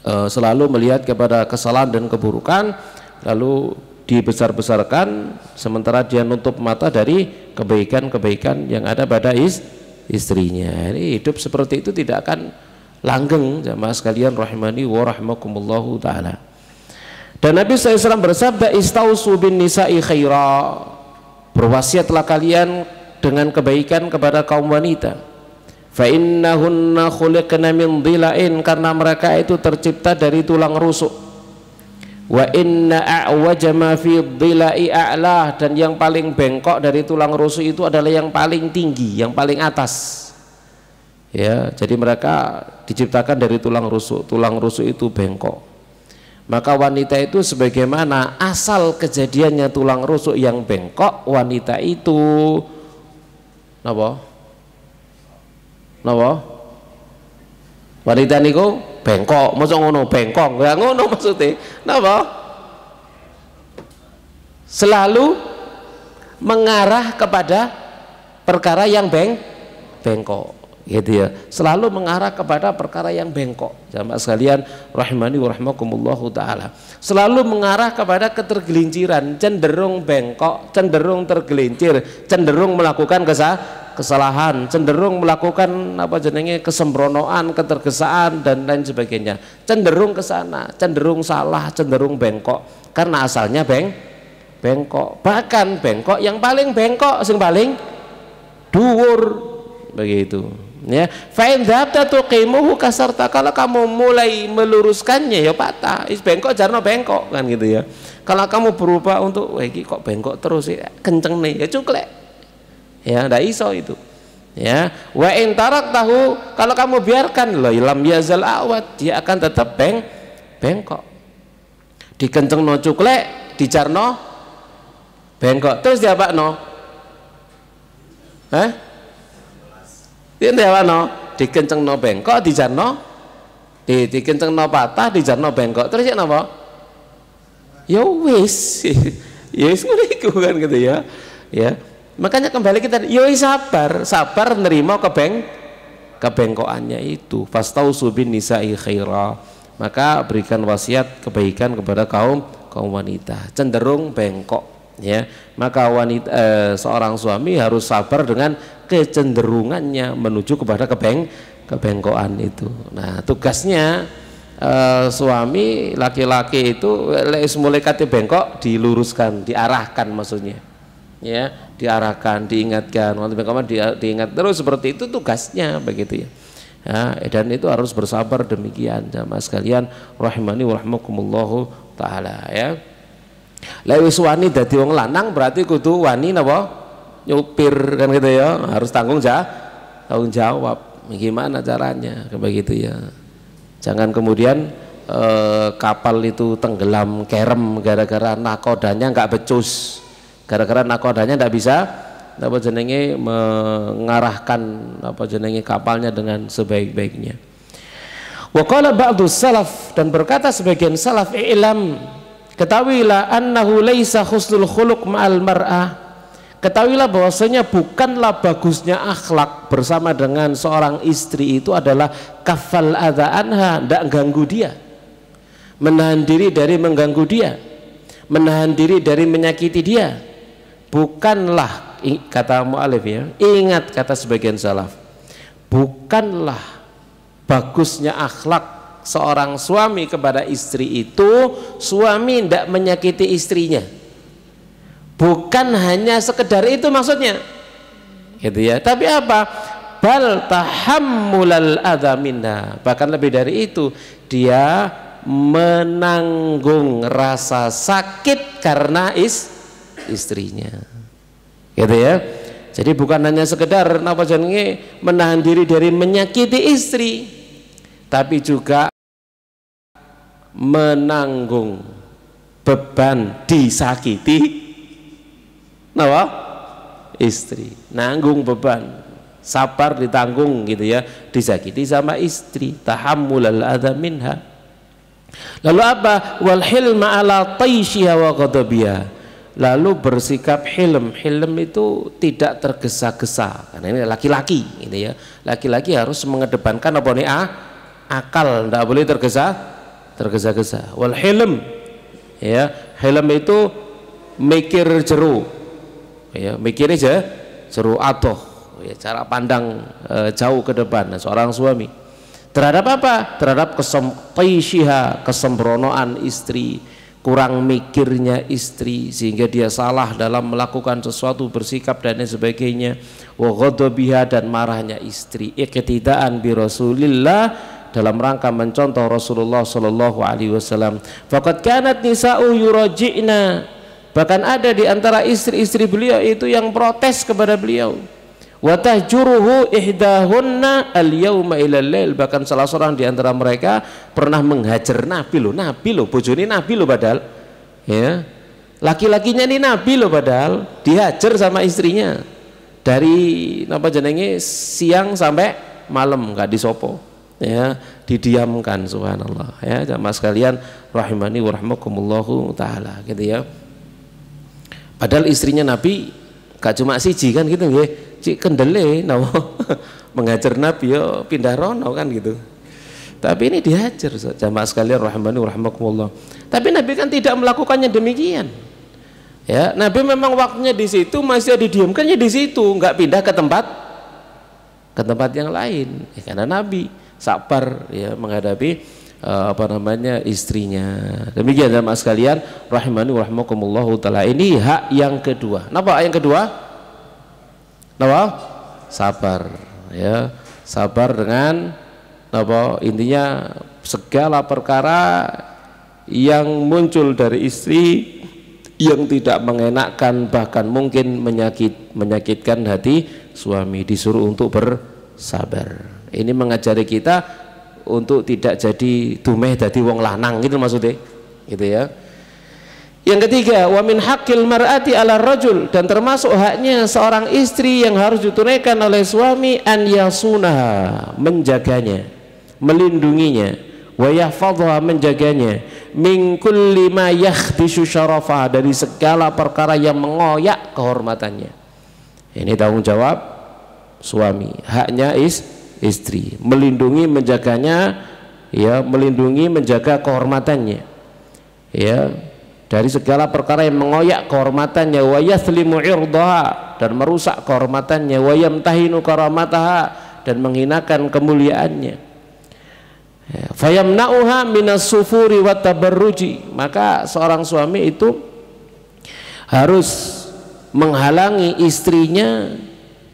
selalu melihat kepada kesalahan dan keburukan, lalu dibesar-besarkan, sementara dia nutup mata dari kebaikan-kebaikan yang ada pada istrinya. Ini hidup seperti itu tidak akan langgeng, jamaah sekalian rahimani wa rahimakumullahu taala. Dan Nabi SAW bersabda, istausu bin nisa'i khaira, berwasiatlah kalian dengan kebaikan kepada kaum wanita. Fa innahunna khuliqna min dhila'in, karena mereka itu tercipta dari tulang rusuk. Wa inna a'waja ma fi dhila'i a'lah, dan yang paling bengkok dari tulang rusuk itu adalah yang paling tinggi, yang paling atas. Ya, jadi mereka diciptakan dari tulang rusuk itu bengkok. Maka wanita itu sebagaimana asal kejadiannya tulang rusuk yang bengkok, wanita itu napa? Wanita niku bengkok, masa ngono bengkok, nggak ngono maksudnya. Napa? Selalu mengarah kepada perkara yang bengkok, gitu ya. Selalu mengarah kepada perkara yang bengkok. Jamaah sekalian rahimani wa rahimakumullahu taala. Selalu mengarah kepada ketergelinciran, cenderung bengkok, cenderung tergelincir, cenderung melakukan kesalahan, cenderung melakukan apa jenenge kesembronoan, ketergesaan dan lain sebagainya, cenderung ke sana, cenderung salah, cenderung bengkok, karena asalnya bengkok. Bahkan bengkok yang paling bengkok, sing paling dhuwur, begitu ya. Fa in dzabta tuqimuhu kasarta, kalau kamu mulai meluruskannya ya patah. Is bengkok jarno bengkok, kan gitu ya. Kalau kamu berubah untuk iki kok bengkok terus ya, kenceng nih ya cuklek, ya ndak iso itu, ya. Wa in taraktahu, kalau kamu biarkan, la lam yazal awad, dia akan tetap bengkok. Dikencengno cuklek, dijarno bengkok, terus diapakno? Dia diapakno? Dikencengno bengkok, dijarno, dikencengno patah, dijarno bengkok, terus ya napa? Ya wis, ya wis ngono iku kan gitu ya. Ya. Makanya kembali kita, yoi sabar nerima kebengkokannya itu. Fastausu bin nisa'i khaira, maka berikan wasiat kebaikan kepada kaum wanita cenderung bengkok, ya. Maka wanita seorang suami harus sabar dengan kecenderungannya menuju kepada kebengkokan itu. Nah, tugasnya suami laki-laki itu mulai kate bengkok diluruskan, diarahkan maksudnya, ya, diarahkan, diingatkan, diingat terus, seperti itu tugasnya, begitu ya. Dan itu harus bersabar demikian, jamaah sekalian rahimani wa rahmakumullahu taala, ya. Lek wis wani dadi wong lanang berarti kudu wani napa? Nyupir, kan gitu ya, harus tanggung jawab. Gimana caranya, begitu ya. Jangan kemudian kapal itu tenggelam kerem gara-gara nakodanya nggak becus, gara-gara nakodanya nggak bisa apa jenenge mengarahkan apa jenenge kapalnya dengan sebaik-baiknya. Wa qala ba'du salaf, dan berkata sebagian salaf, i'lam, Ketahuilah annahu laisa husnul khuluq ma'al mar'ah. Ketahuilah bahwasanya bukanlah bagusnya akhlak bersama dengan seorang istri itu adalah kafal adza anha, tidak ganggu dia, menahan diri dari mengganggu dia, menahan diri dari menyakiti dia. Bukanlah, kata mu'alif ya, ingat kata sebagian salaf, bukanlah bagusnya akhlak seorang suami kepada istri itu suami tidak menyakiti istrinya, bukan hanya sekedar itu maksudnya, gitu ya. Tapi apa? Bal tahammulal adza minha, bahkan lebih dari itu, dia menanggung rasa sakit karena istrinya, gitu ya. Jadi bukan hanya sekedar napa jenenge menahan diri dari menyakiti istri, tapi juga menanggung beban disakiti napa istri, nanggung beban, sabar ditanggung gitu ya, disakiti sama istri, tahammulal adza minha. Lalu apa? Wal hilma ala taishiha wa ghadabiha, lalu bersikap hilm. Hilm itu tidak tergesa-gesa, karena ini laki-laki gitu ya, laki-laki harus mengedepankan apa nih, akal, tidak boleh tergesa-gesa. Wal hilm ya, hilm itu mikir jeru ya, mikir aja jeru atoh ya, cara pandang jauh ke depan. Nah, seorang suami terhadap apa? Terhadap kesembronoan istri, kurang mikirnya istri sehingga dia salah dalam melakukan sesuatu, bersikap dan lain sebagainya. Wa ghadabiha, dan marahnya istri. Iqtidaan bi Rasulillah, dalam rangka mencontoh Rasulullah Shallallahu Alaihi Wasallam. Faqad kanat nisa'u yuraji'na, bahkan ada di antara istri-istri beliau itu yang protes kepada beliau. Wa tahjuruhu ihdahunna al-yauma ilal lail, bahkan salah seorang di antara mereka pernah menghajar Nabi loh, bojone Nabi loh, padahal ya, laki-lakinya ini Nabi loh, padahal dihajar sama istrinya dari napa jenenge siang sampai malam nggak disopo ya, didiamkan. Subhanallah ya, jamaah sekalian rahimani wa rahmakumullahu taala, gitu ya. Padahal istrinya Nabi gak cuma siji kan gitu nggih, cik kendele nawa mengajar Nabi yo pindah rono kan gitu. Tapi ini dihajar, jamaah sekalian rahimani wa rahmakumullah. Tapi Nabi kan tidak melakukannya demikian. Ya, Nabi memang waktunya di situ, masih didiamkannya di situ, nggak pindah ke tempat yang lain. Ya, karena Nabi sabar ya menghadapi istrinya. Demikian jamaah sekalian rahimani wa rahmakumullahu taala. Ini hak yang kedua. Napa hak yang kedua? Napa? Sabar ya. Sabar dengan napa? Intinya segala perkara yang muncul dari istri yang tidak mengenakkan, bahkan mungkin menyakitkan hati suami, disuruh untuk bersabar. Ini mengajari kita untuk tidak jadi dumeh dadi wong lanang, gitu maksudnya, gitu ya. Yang ketiga, wa min haqqil mar'ati 'ala rajul, dan termasuk haknya seorang istri yang harus ditunaikan oleh suami, an yasunaha, menjaganya, melindunginya, wa yahfadhaha, menjaganya, min kulli ma yakhdishu syarafaha, dari segala perkara yang mengoyak kehormatannya. Ini tanggung jawab suami, haknya istri, melindungi, menjaganya ya, melindungi, menjaga kehormatannya ya, dari segala perkara yang mengoyak kehormatannya, wa yathlimu irdaha, dan merusak kehormatannya, wa yamtahinu karamataha, dan menghinakan kemuliaannya ya. Fayamna'uha minas sufuri wa tabarruji, maka seorang suami itu harus menghalangi istrinya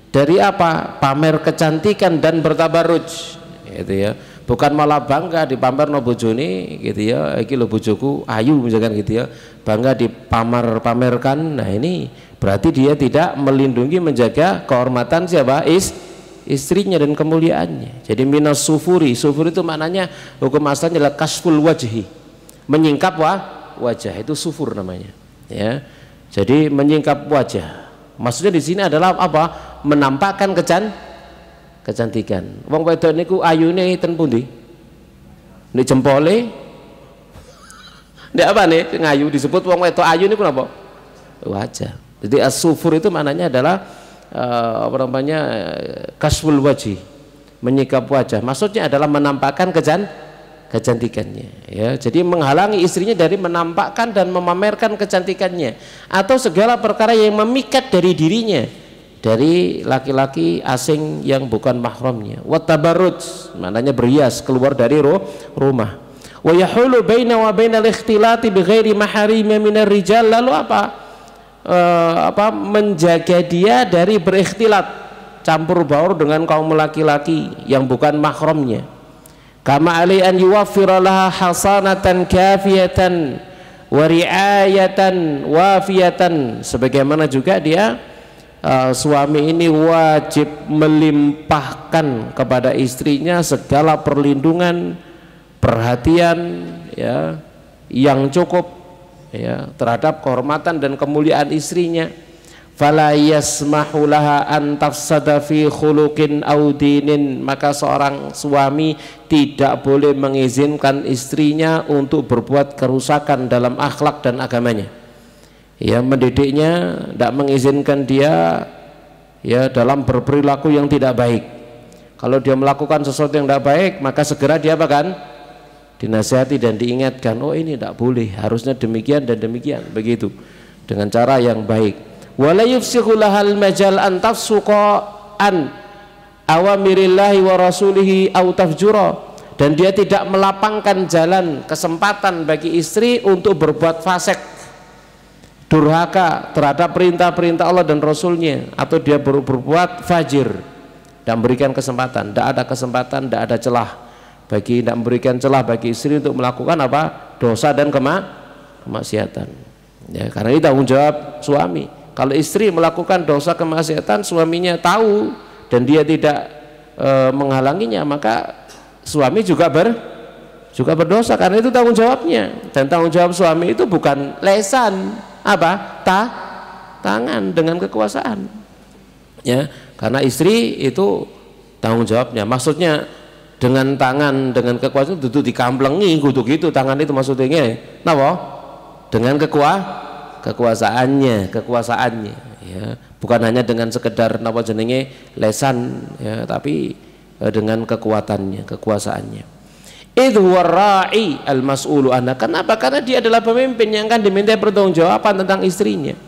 dari apa? Pamer kecantikan dan bertabarruj, gitu ya. Bukan malah bangga dipamerno bojone, gitu ya. Iki lho bojoku ayu misalkan, gitu ya. Bangga dipamer-pamerkan. Nah, ini berarti dia tidak melindungi, menjaga kehormatan siapa? Istrinya dan kemuliaannya. Jadi minas sufuri, sufur itu maknanya hukum asalnya adalah kasful wajhi, menyingkap wajah, itu sufur namanya ya. Jadi menyingkap wajah. Maksudnya di sini adalah apa? Menampakkan kecantikan. Wong wedok niku ayune ten pundi? Nek jempole Ndak apa nih ngayu disebut wong wedok ayu niku napa? Wajah. Jadi as-sufur itu maknanya adalah apa namanya kasful wajhi, menyikap wajah. Maksudnya adalah menampakkan kecantikannya ya. Jadi menghalangi istrinya dari menampakkan dan memamerkan kecantikannya atau segala perkara yang memikat dari dirinya dari laki-laki asing yang bukan mahramnya. Wa tabarruj maknanya berhias keluar dari rumah. Wa yahulu baina wa bainal ikhtilati bighairi maharimi minar rijal. Lalu apa menjaga dia dari berikhtilat, campur baur dengan kaum laki-laki yang bukan mahramnya. Kama alai an yuwaffira laha hasanatan kafiyatan wa riayatan wafiyatan, sebagaimana juga dia suami ini wajib melimpahkan kepada istrinya segala perlindungan, perhatian ya yang cukup ya terhadap kehormatan dan kemuliaan istrinya. Fala yasmahu laha an tafsada fi khuluqin aw dinin, maka seorang suami tidak boleh mengizinkan istrinya untuk berbuat kerusakan dalam akhlak dan agamanya. Ya, mendidiknya, tidak mengizinkan dia ya dalam berperilaku yang tidak baik. Kalau dia melakukan sesuatu yang tidak baik, maka segera dia bahkan dinasihati dan diingatkan, oh ini tidak boleh, harusnya demikian dan demikian, begitu, dengan cara yang baik. Wala yufsihu lahal majal an tafsuqa an awamirillahi wa rasulihi aw tafjura, dan dia tidak melapangkan jalan kesempatan bagi istri untuk berbuat fasik, durhaka terhadap perintah-perintah Allah dan Rasulnya, atau dia berbuat fajir dan berikan kesempatan. Tidak ada kesempatan, tidak ada celah bagi, tidak memberikan celah bagi istri untuk melakukan apa? Dosa dan kemaksiatan ya, karena ini tanggung jawab suami. Kalau istri melakukan dosa kemaksiatan, suaminya tahu dan dia tidak menghalanginya, maka suami juga berdosa, karena itu tanggung jawabnya. Dan tanggung jawab suami itu bukan lesan, apa? Tangan dengan kekuasaan. Ya, karena istri itu tanggung jawabnya. Maksudnya dengan tangan, dengan kekuasaan itu dikamplengi kudu gitu tangan itu maksudnya. Napa? Dengan kekuasaannya ya, bukan hanya dengan sekedar napa jenenge lesan ya, tapi dengan kekuatannya, kekuasaannya. Idh warai al-mas'ulu anha. Kenapa? Karena dia adalah pemimpin yang akan diminta pertanggungjawaban tentang istrinya.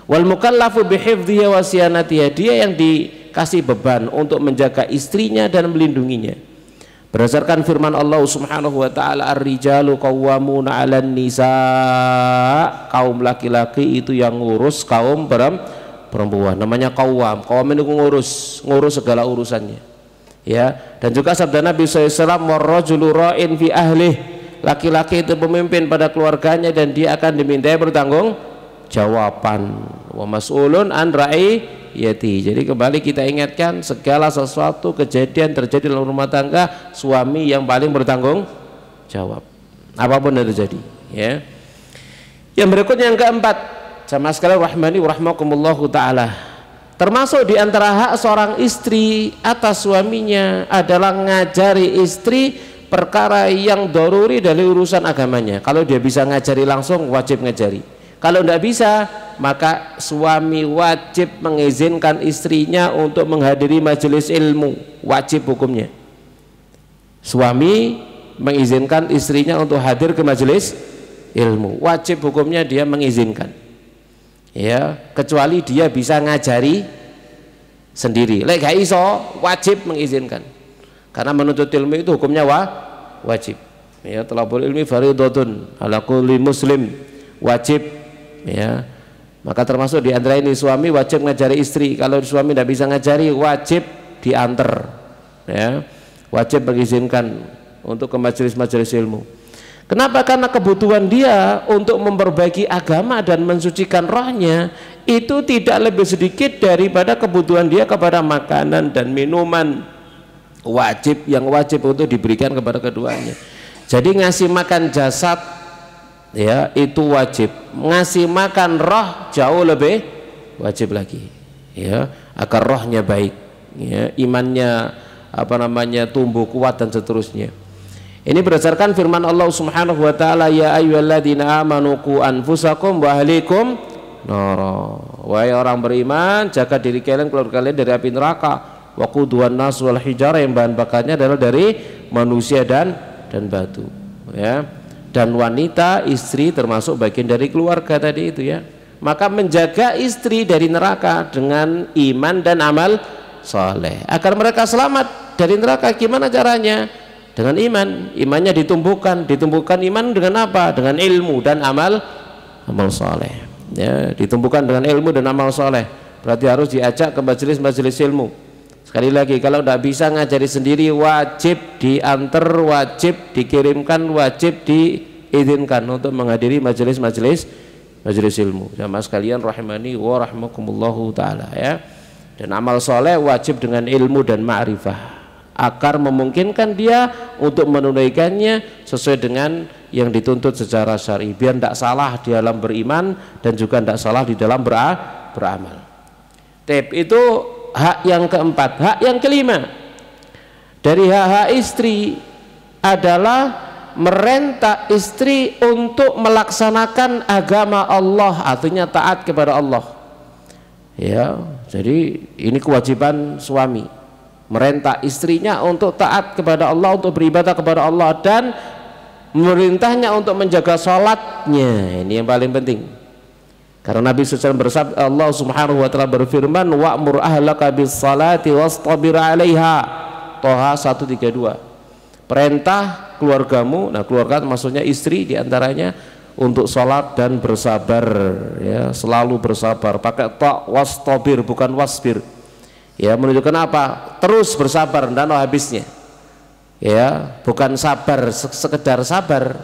Wal mukallafu bihifdhihi wa siyanatiha. Dia yang dikasih beban untuk menjaga istrinya dan melindunginya. Berdasarkan firman Allah Subhanahu wa taala, ar-rijalu qawwamuna 'alan nisa, kaum laki-laki itu yang ngurus kaum perempuan. Namanya qawwam. Qawwam itu ngurus segala urusannya. Ya, dan juga sabda Nabi sallallahu alaihi wasallam, war-rajulu ra'in fi ahlih. Laki-laki itu pemimpin pada keluarganya dan dia akan dimintai bertanggung jawaban. Wa mas'ulun an ra'iyati. Jadi kembali kita ingatkan, segala sesuatu kejadian terjadi dalam rumah tangga, suami yang paling bertanggung jawab apapun yang terjadi ya. Yang berikutnya yang keempat, jamaah sekalian rahmani wa rahmakumullahu taala, termasuk di antara hak seorang istri atas suaminya adalah ngajari istri perkara yang daruri dari urusan agamanya. Kalau dia bisa ngajari langsung, wajib ngajari. Kalau tidak bisa, maka suami wajib mengizinkan istrinya untuk menghadiri majelis ilmu, wajib hukumnya. Suami mengizinkan istrinya untuk hadir ke majelis ilmu, wajib hukumnya dia mengizinkan. Ya, kecuali dia bisa ngajari sendiri. Lek gak iso, wajib mengizinkan. Karena menuntut ilmu itu hukumnya wajib. Ya, thalabul ilmi fardhatun ala kulli muslim, wajib. Ya, maka termasuk di antara ini suami wajib ngajari istri. Kalau suami tidak bisa ngajari, wajib diantar ya, wajib mengizinkan untuk ke majelis-majelis ilmu. Kenapa? Karena kebutuhan dia untuk memperbaiki agama dan mensucikan rohnya itu tidak lebih sedikit daripada kebutuhan dia kepada makanan dan minuman yang wajib untuk diberikan kepada keduanya. Jadi ngasih makan jasad ya itu wajib, ngasih makan roh jauh lebih wajib lagi ya, agar rohnya baik ya, imannya tumbuh kuat dan seterusnya. Ini berdasarkan firman Allah Subhanahu wa taala, ya ayyuhalladzina amanu qu anfusakum wa ahlikum nara. Wahai orang beriman, jaga diri kalian, keluarga kalian dari api neraka. Wa quduwan nas wal hijarah, yang bahan bakarnya adalah dari manusia dan batu, ya. Dan wanita, istri termasuk bagian dari keluarga tadi itu, ya. Maka menjaga istri dari neraka dengan iman dan amal saleh agar mereka selamat dari neraka. Gimana caranya? Dengan iman. Imannya ditumbuhkan iman dengan apa? Dengan ilmu dan amal saleh, ya. Ditumbuhkan dengan ilmu dan amal saleh, berarti harus diajak ke majelis-majelis ilmu. Sekali lagi, kalau tidak bisa ngajari sendiri, wajib diantar, wajib dikirimkan, wajib diizinkan untuk menghadiri majelis-majelis ilmu. Jamaah sekalian rahimani wa rahmakumullahu taala, ya. Dan amal soleh wajib dengan ilmu dan ma'rifah agar memungkinkan dia untuk menunaikannya sesuai dengan yang dituntut secara syar'i, biar tidak salah di dalam beriman dan juga tidak salah di dalam beramal. Itu hak yang keempat. Hak yang kelima dari hak-hak istri adalah merentah istri untuk melaksanakan agama Allah, artinya taat kepada Allah, ya. Jadi ini kewajiban suami, merentah istrinya untuk taat kepada Allah, untuk beribadah kepada Allah, dan memerintahnya untuk menjaga sholatnya. Ini yang paling penting, karena Nabi SAW bersabda, Allah Subhanahu wa ta'ala berfirman, wa'mur ahlaka bis salati wastabir 'alaiha, Toha 132. Perintah keluargamu, nah keluarga maksudnya istri diantaranya, untuk sholat dan bersabar, ya, selalu bersabar, pakai ta, wastabir bukan wasbir, ya, menunjukkan apa? Terus bersabar, dan habisnya, ya, bukan sabar sekedar sabar.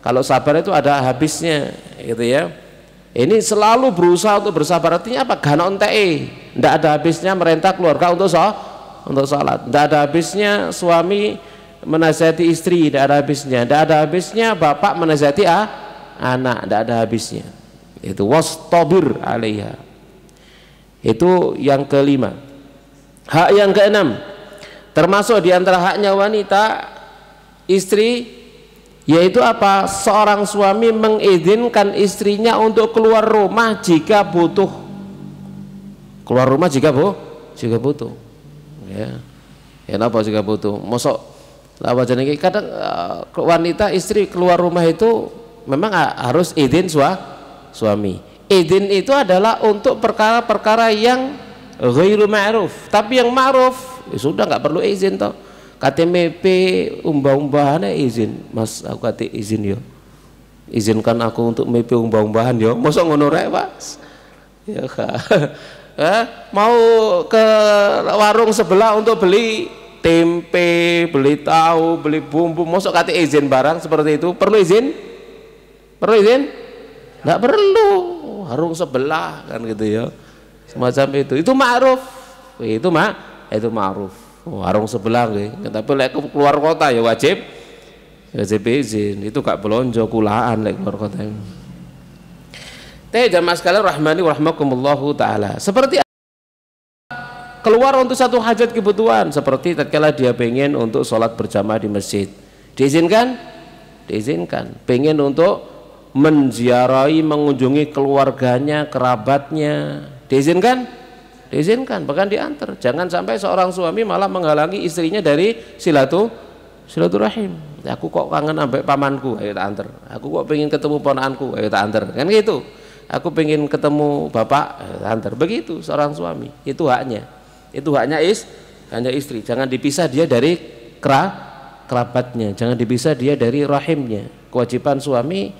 Kalau sabar itu ada habisnya, gitu, ya. Ini selalu berusaha untuk bersabar, artinya apa? Ganon tee, tidak ada habisnya merentah keluarga untuk sholat, tidak ada habisnya suami menasihati istri, tidak ada habisnya, tidak ada habisnya bapak menasihati anak, tidak ada habisnya. Itu wastabir 'alaiha. Itu yang kelima. Hak yang keenam, termasuk diantara haknya wanita istri, yaitu apa? Seorang suami mengizinkan istrinya untuk keluar rumah jika butuh. Keluar rumah jika butuh, ya. Kenapa jika butuh? Mosok lawajan ini kadang wanita istri keluar rumah itu memang harus izin suami. Izin itu adalah untuk perkara-perkara yang ghairu ma'ruf, tapi yang ma'ruf ya sudah nggak perlu izin toh. KTMP umbah-umbahannya izin, Mas aku kate izin yo, izinkan aku untuk MP umbah-umbahan yo, mosok ngono rek Mas, ya mau ke warung sebelah untuk beli tempe, beli tahu, beli bumbu, mosok kate izin barang seperti itu, perlu izin? Perlu izin? Nggak perlu, warung sebelah kan gitu ya, semacam itu ma'ruf, itu ma'ruf, warung sebelah gitu. Tapi lek keluar kota ya wajib izin, itu gak belonjo kulaan lek keluar kota. Jamaah sekalian rahmani wa rahmakumullahu taala, seperti keluar untuk satu hajat kebutuhan, seperti tatkala dia pengen untuk sholat berjamaah di masjid, diizinkan? Pengen untuk menziarahi, mengunjungi keluarganya, kerabatnya, diizinkan? Bahkan diantar. Jangan sampai seorang suami malah menghalangi istrinya dari silaturahim. Aku kok kangen sampai pamanku, ayo tak antar. Aku kok pengen ketemu ponakanku, ayo tak antar. Kan gitu. Aku pengen ketemu bapak, ayo tak antar. Begitu seorang suami. Itu haknya. Itu haknya istri. Jangan dipisah dia dari kerabatnya, jangan dipisah dia dari rahimnya. Kewajiban suami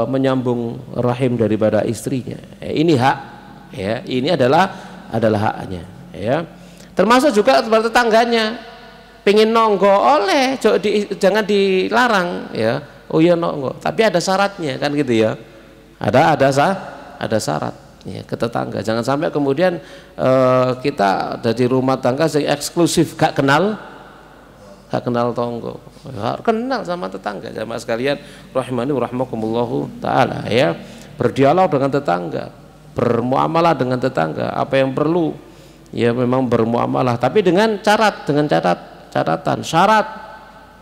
menyambung rahim daripada istrinya. Ini hak, ya. Ini adalah haknya, ya. Termasuk juga seperti tetangganya, pengen nonggo oleh, jangan dilarang, ya. Oh iya nonggo, tapi ada syaratnya kan gitu ya. Ada syarat, ya, ke tetangga. Jangan sampai kemudian kita dari rumah tangga yang eksklusif, gak kenal tonggo, kenal sama tetangga. Jamaah sekalian rahimani rahmakumullahu taala, ya. Berdialog dengan tetangga, bermuamalah dengan tetangga, apa yang perlu ya memang bermuamalah, tapi dengan catatan syarat,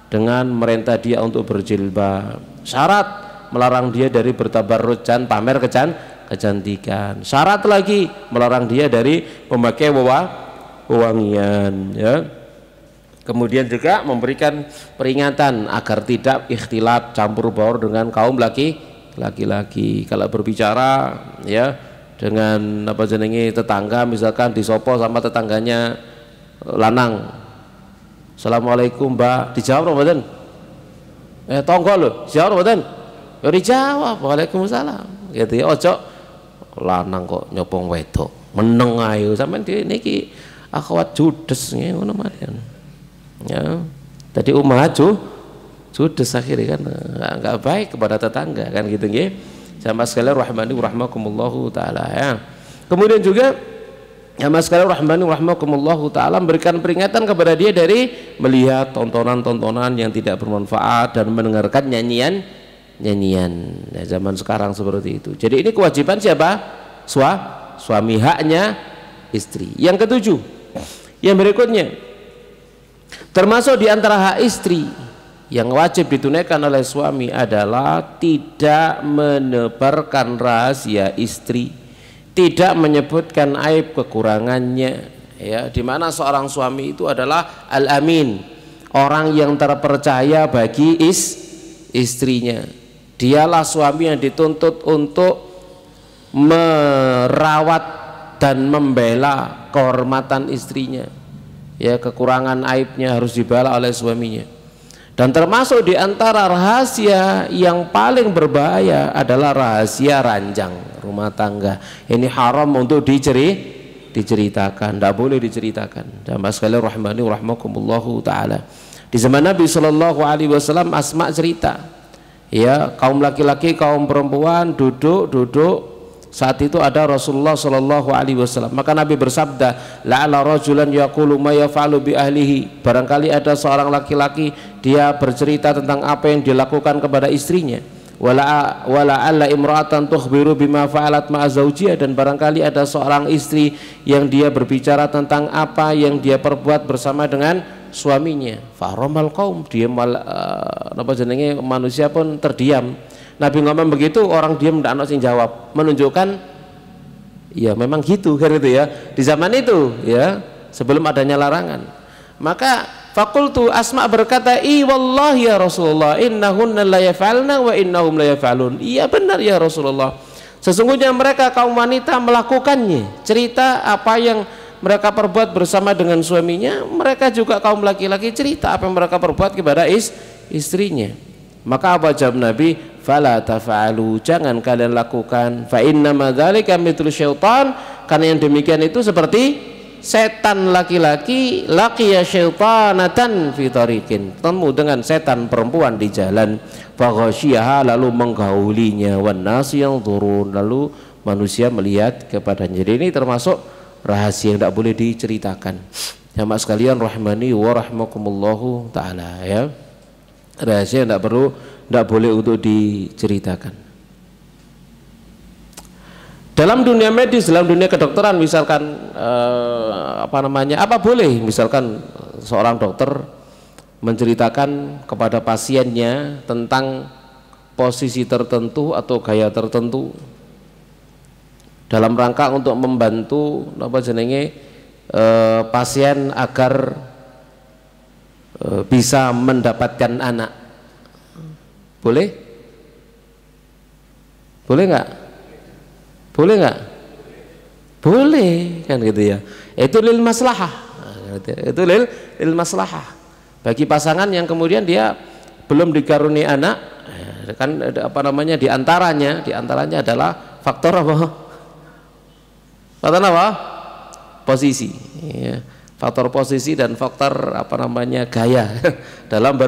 dengan merintah dia untuk berjilbab. Syarat melarang dia dari bertabarruj dan pamer kecantikan. Syarat lagi melarang dia dari memakai wewangian, ya. Kemudian juga memberikan peringatan agar tidak ikhtilat campur baur dengan kaum laki-laki. Kalau berbicara ya dengan apa jenenge tetangga, misalkan disopo sama tetangganya lanang, Assalamualaikum Mbak, dijawab mboten? Tonggo lho, dijawab mboten? Ya dijawab, Waalaikumsalam. Gitu ya, ojo lanang kok nyopong wedok. Meneng ae sampean niki akhwat judes ngono mawon. Ya. Tadi judes akhirnya kan enggak baik kepada tetangga kan gitu nggih. Jamaah sekalian rahmani rahmakumullahu taala ya. Kemudian juga jamaah sekalian rahmani rahmakumullahu taala memberikan peringatan kepada dia dari melihat tontonan-tontonan yang tidak bermanfaat dan mendengarkan nyanyian. Ya, zaman sekarang seperti itu. Jadi ini kewajiban siapa? Suami, haknya istri. Yang ketujuh, yang berikutnya, termasuk di antara hak istri yang wajib ditunaikan oleh suami adalah tidak menebarkan rahasia istri, tidak menyebutkan aib kekurangannya, ya, dimana seorang suami itu adalah al-amin, orang yang terpercaya bagi istrinya. Dialah suami yang dituntut untuk merawat dan membela kehormatan istrinya, ya, kekurangan aibnya harus dibela oleh suaminya. Dan termasuk di antara rahasia yang paling berbahaya adalah rahasia ranjang rumah tangga. Ini haram untuk diceritakan, tidak boleh diceritakan. Jamaah sekalian rahmani rahmakumullahu taala. Di zaman Nabi Shallallahu Alaihi Wasallam, Asma cerita, ya, kaum laki-laki kaum perempuan duduk. Saat itu ada Rasulullah Shallallahu Alaihi Wasallam, maka Nabi bersabda, la'alla rajulan yaqulu ma yaf'alu bi ahlihi, barangkali ada seorang laki-laki dia bercerita tentang apa yang dilakukan kepada istrinya, wala alla imra'atan tukhbiru bima fa'alat ma'a zawjiha, dan barangkali ada seorang istri yang dia berbicara tentang apa yang dia perbuat bersama dengan suaminya. Fahramal qaum, dia apa jenenge manusia pun terdiam. Nabi ngomong begitu, orang diam, tidak ada yang jawab, menunjukkan ya memang gitu kan itu ya di zaman itu ya, sebelum adanya larangan. Maka fakultu, Asma berkata, i wallahi ya Rasulullah, innahunna la yaf'alna wa innahum la yaf'alun. Iya benar ya Rasulullah, sesungguhnya mereka kaum wanita melakukannya, cerita apa yang mereka perbuat bersama dengan suaminya, mereka juga kaum laki-laki cerita apa yang mereka perbuat kepada istrinya. Maka apa jawab Nabi? Fala tafa'alu, jangan kalian lakukan. Fa inna madzalika mithlu syaitan, karena yang demikian itu seperti setan laki-laki laqiya syaitanatan fi tariqin, temu dengan setan perempuan di jalan, fa ghasyiha, lalu menggaulinya, wan nas yanzurun, lalu manusia melihat kepadanya. Jadi ini termasuk rahasia yang tidak boleh diceritakan. Jamaah sekalian rahmani wa rahmakumullahu taala ya. Rahasia yang tidak boleh untuk diceritakan. Dalam dunia medis, dalam dunia kedokteran, misalkan apa boleh misalkan seorang dokter menceritakan kepada pasiennya tentang posisi tertentu atau gaya tertentu dalam rangka untuk membantu pasien agar bisa mendapatkan anak. Boleh? Boleh nggak? Boleh nggak? Boleh kan gitu ya. Itu lil maslahah. Itu lil maslahah. Bagi pasangan yang kemudian dia belum dikaruniai anak, kan di antaranya adalah faktor apa? Faktor apa? Posisi. Ya. Faktor posisi dan faktor gaya dalam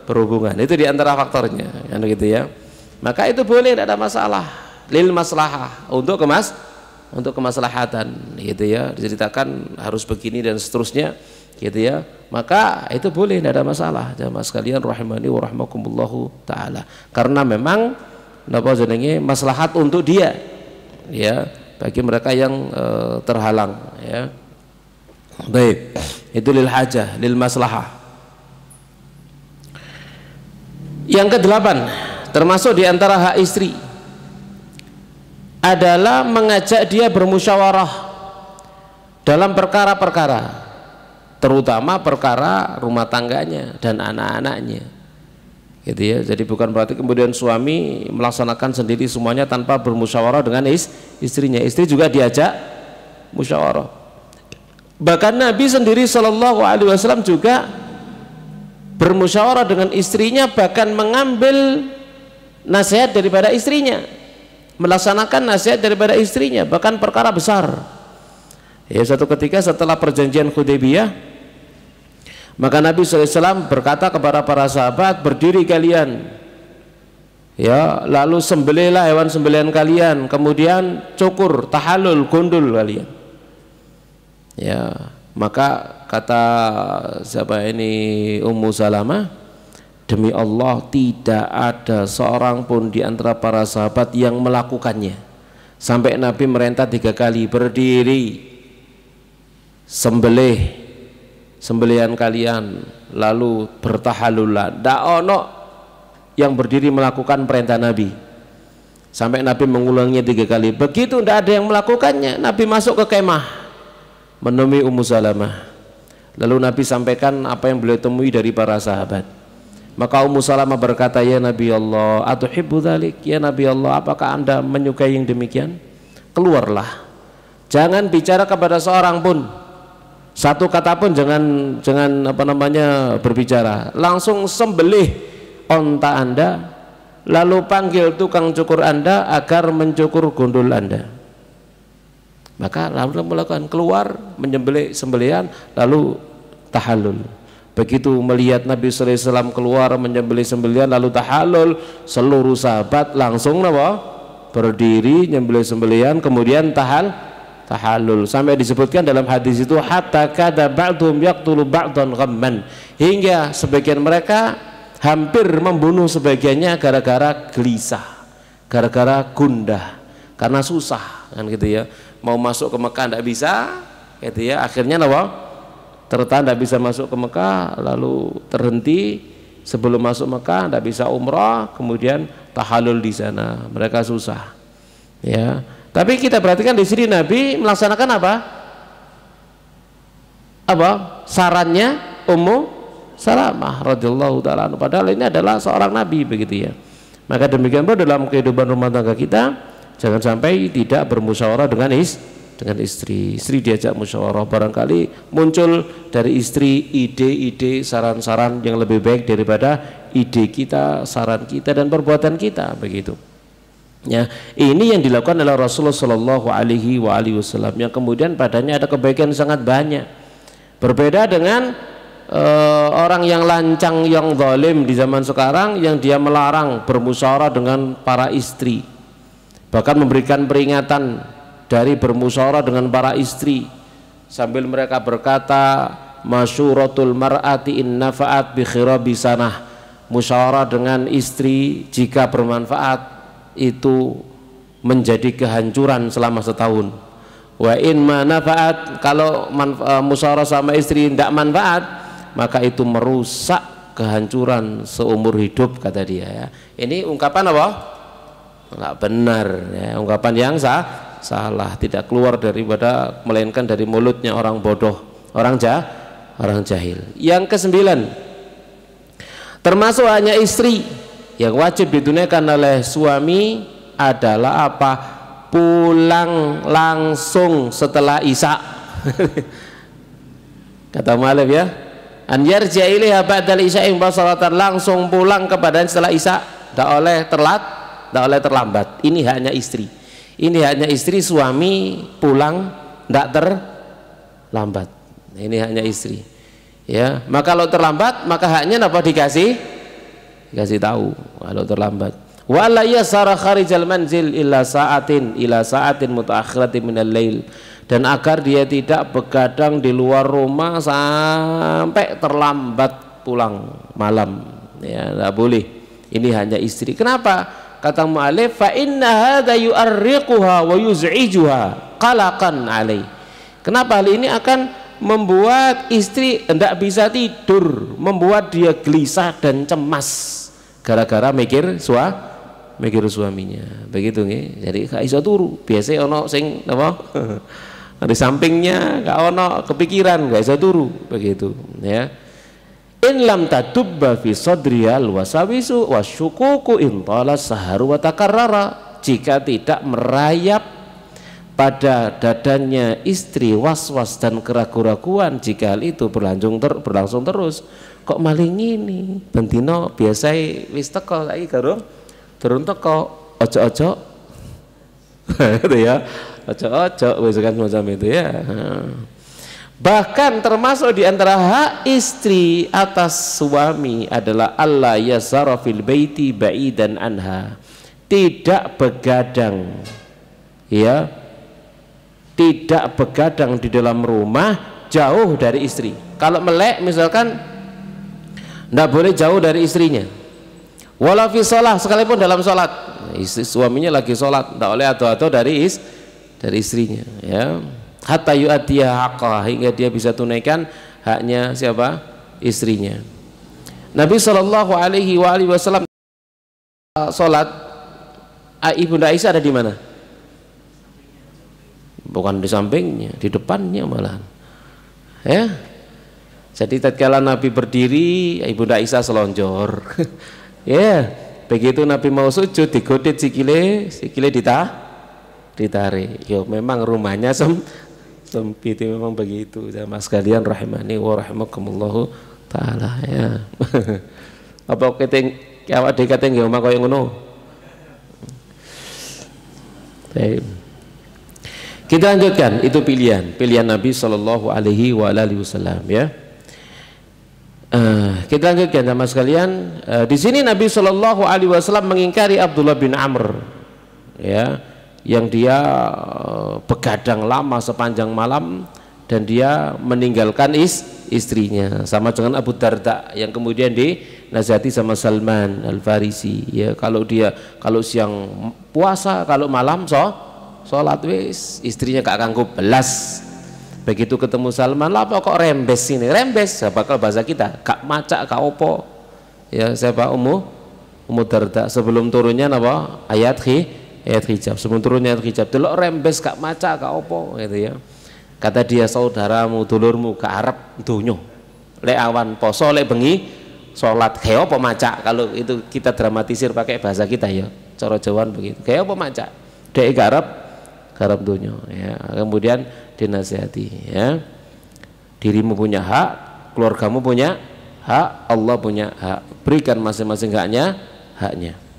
berhubungan, itu diantara faktornya kan gitu ya. Maka itu boleh, tidak ada masalah, lil maslahah, untuk kemaslahatan gitu ya, diceritakan harus begini dan seterusnya gitu ya, maka itu boleh, tidak ada masalah. Jamaah sekalian rahimani wa rahmakumullahu taala, karena memang maslahat untuk dia ya, bagi mereka yang terhalang ya. Baik, itu lil hajah, lil maslahah. Yang kedelapan, termasuk di antara hak istri adalah mengajak dia bermusyawarah dalam perkara-perkara, terutama perkara rumah tangganya dan anak-anaknya, gitu ya. Jadi bukan berarti kemudian suami melaksanakan sendiri semuanya tanpa bermusyawarah dengan istrinya. Istri juga diajak musyawarah. Bahkan Nabi sendiri Shallallahu Alaihi Wasallam juga bermusyawarah dengan istrinya, bahkan mengambil nasihat daripada istrinya, melaksanakan nasihat daripada istrinya, bahkan perkara besar. Ya, suatu ketika setelah perjanjian Hudaybiyah, maka Nabi SAW berkata kepada para sahabat, berdiri kalian, ya, lalu sembelihlah hewan sembelihan kalian, kemudian cukur, tahallul, gundul kalian. Ya, maka kata siapa ini, Ummu Salamah, demi Allah tidak ada seorang pun di antara para sahabat yang melakukannya, sampai Nabi merintah 3 kali, berdiri, sembelih sembelihan kalian, lalu bertahallulah. Tidak ono yang berdiri melakukan perintah Nabi, sampai Nabi mengulanginya 3 kali. Begitu tidak ada yang melakukannya, Nabi masuk ke kemah menemui Ummu Salamah. Lalu Nabi sampaikan apa yang beliau temui dari para sahabat. Maka Ummu Salamah berkata, ya Nabi Allah, atuhibbu dzalik, ya Nabi Allah, apakah Anda menyukai yang demikian? Keluarlah, jangan bicara kepada seorang pun, satu kata pun jangan berbicara. Langsung sembelih onta Anda, lalu panggil tukang cukur Anda agar mencukur gundul Anda. Maka lalu melakukan, keluar menyembelih sembelihan, lalu tahallul. Begitu melihat Nabi SAW keluar menyembelih sembelihan lalu tahallul, seluruh sahabat langsung berdiri nyembelih sembelihan, kemudian tahallul. Sampai disebutkan dalam hadis itu, hatta kada ba'dhum yaqtulu ba'dhan ghamman, hingga sebagian mereka hampir membunuh sebagiannya gara-gara gelisah, gara-gara gundah, karena susah kan gitu ya. Mau masuk ke Mekah tidak bisa, gitu ya. Akhirnya tertahan tidak bisa masuk ke Mekah, lalu terhenti sebelum masuk Mekah, tidak bisa umrah, kemudian tahallul di sana. Mereka susah, ya. Tapi kita perhatikan di sini Nabi melaksanakan apa? Sarannya Ummu Salamah radhiyallahu taala. Padahal ini adalah seorang Nabi, begitu ya. Maka demikian pula dalam kehidupan rumah tangga kita, jangan sampai tidak bermusyawarah dengan istri. Istri diajak musyawarah, barangkali muncul dari istri ide-ide, saran-saran yang lebih baik daripada ide kita, saran kita dan perbuatan kita, begitu. Ya, ini yang dilakukan oleh Rasulullah Shallallahu Alaihi Wasallam, yang kemudian padanya ada kebaikan sangat banyak. Berbeda dengan orang yang lancang, yang zalim di zaman sekarang, yang dia melarang bermusyawarah dengan para istri, bahkan memberikan peringatan dari bermusyawarah dengan para istri, sambil mereka berkata, masyuratul mar'ati in nafa'at bi khirabi sanah, musyawarah dengan istri jika bermanfaat itu menjadi kehancuran selama setahun. Wa in ma nafa'at, kalau musyawarah sama istri tidak manfaat, maka itu merusak kehancuran seumur hidup, kata dia, ya. Ini ungkapan apa? Enggak benar, ya. Ungkapan yang salah, tidak keluar daripada, melainkan dari mulutnya orang bodoh, orang jahil. Yang ke-9, termasuk hanya istri yang wajib ditunaikan oleh suami adalah apa? Pulang langsung setelah Isya. Kata mu'allif, ya, an yarja ilaiha ba'dal isya'i mubasharatan, langsung pulang kepadanya setelah Isya, tidak oleh telat, tidak oleh terlambat. Ini hanya istri. Ini hanya istri, suami pulang tidak terlambat. Ini hanya istri, ya. Maka kalau terlambat, maka haknya apa? Dikasih tahu kalau terlambat. Wa la yasara kharijal manzil illa sa'atin mutaakhiratin minal lail, dan agar dia tidak begadang di luar rumah sampai terlambat pulang malam, ya, tidak boleh. Ini hanya istri. Kenapa? Kata mu'alif, fa inna hadza yu'arriquha wa yuz'ijuha qalaqan alai. Kenapa? Hal ini akan membuat istri tidak bisa tidur, membuat dia gelisah dan cemas. gara-gara mikir suaminya. Begitu nggih. Jadi gak iso turu. Biasanya ono sing apa? Di sampingnya gak ono kepikiran, gak iso turu. Begitu ya. In lam tatubba fi sadriyal wasawisu wasyukuku intala saharu wa takarrara. Jika tidak merayap pada dadanya istri was-was dan keraguan-keraguan, jika hal itu berlangsung terus, kok maling ini bentino biasa wis teko saiki durung teko, ojo-ojo itu ya, ojo-ojo wis kan macam itu ya. Bahkan termasuk di antara hak istri atas suami adalah Allah yasara fil baiti ba'idan anha, tidak begadang ya, tidak begadang di dalam rumah jauh dari istri. Kalau melek misalkan tidak boleh jauh dari istrinya. Wala fi shalah, sekalipun dalam sholat, istri suaminya lagi sholat tidak boleh ado-ado dari istrinya ya. Hatta yu'addiya haqqah, hingga dia bisa tunaikan haknya siapa? Istrinya. Nabi Shallallahu Alaihi Wasallam sholat, Ibunda Aisyah ada di mana? Bukan di sampingnya, di depannya malah ya. Jadi tatkala Nabi berdiri, Ibunda Aisyah selonjor ya. Begitu Nabi mau sujud, digodit sikile ditarik. Yo memang rumahnya sempit, memang begitu jamaah sekalian rahimani wa rahimakumullah taala ya. Apa keting awak dhewe kate nggih omah koyo ngono. Baik. Kita lanjutkan, itu pilihan Nabi Shallallahu Alaihi Wasallam ya. Kita lanjutkan jamaah sekalian. Di sini Nabi Shallallahu Alaihi Wasallam mengingkari Abdullah bin Amr ya, yang dia begadang lama sepanjang malam dan dia meninggalkan istrinya, sama dengan Abu Darda yang kemudian dinasihati sama Salman Al-Farisi ya, kalau siang puasa, kalau malam sholat wis, istrinya gak kanggo belas. Begitu ketemu Salman, lah kok rembes ini, rembes bakal bahasa kita gak macak gak opo ya. Siapa Ummu Darda sebelum turunnya apa ayat hijab, sebelum turunnya ayat hijab delok rembes gak maca gak opo gitu ya. Kata dia, saudaramu dulurmu gak arep dunyo, lek awan poso lek bengi salat kayak apa maca. Kalau itu kita dramatisir pakai bahasa kita ya, cara Jawaan begitu, kayak apa maca dek gak arep dunyo ya. Kemudian dinasihati ya, dirimu punya hak, keluargamu punya hak, Allah punya hak, berikan masing-masing haknya.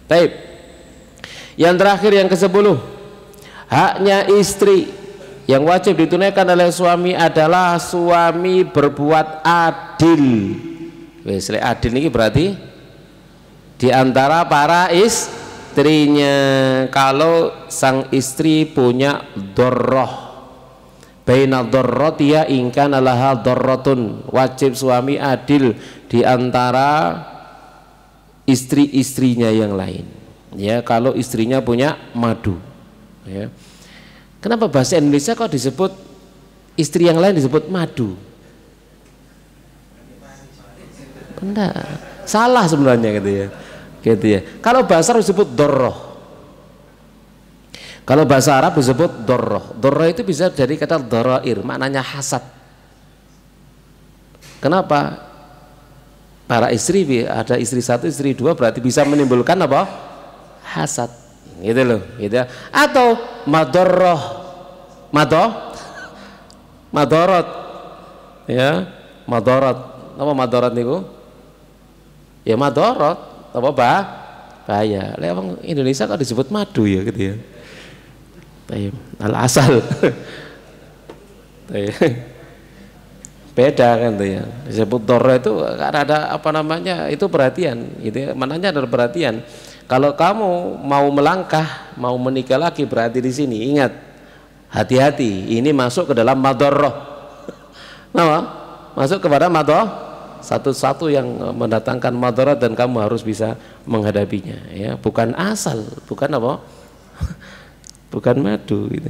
Baik. Yang terakhir, yang ke-10, haknya istri yang wajib ditunaikan oleh suami adalah suami berbuat adil. Wes, adil ini berarti di antara para istrinya. Kalau sang istri punya dorroh, baina dorrotiya ingkan alaha dorrotun, wajib suami adil di antara istri-istrinya yang lain ya. Kalau istrinya punya madu ya. Kenapa bahasa Indonesia kok disebut istri yang lain disebut madu? Enggak, salah sebenarnya gitu ya. Kalau bahasa Arab disebut dorroh, kalau bahasa Arab disebut dorroh. Dorroh itu bisa dari kata doroir, maknanya hasad. Kenapa? Para istri, ada istri satu, istri dua, berarti bisa menimbulkan apa? Hasad, gitu loh, gitu. Atau madorroh, madorot, ya, madorot. Apa madorot niku? Ya madorot, apa bahaya. Lewat Indonesia kok disebut madu ya, gitu ya. Al asal. Beda kan tuh ya. Disebut dorro itu karena ada apa namanya, itu perhatian gitu ya. Mananya adalah perhatian. Kalau kamu mau melangkah, mau menikah lagi, berarti di sini ingat, hati-hati, ini masuk ke dalam madorroh. Nama? Masuk kepada madorroh, satu-satu yang mendatangkan madorroh, dan kamu harus bisa menghadapinya ya. Bukan asal, bukan apa? Bukan madu gitu.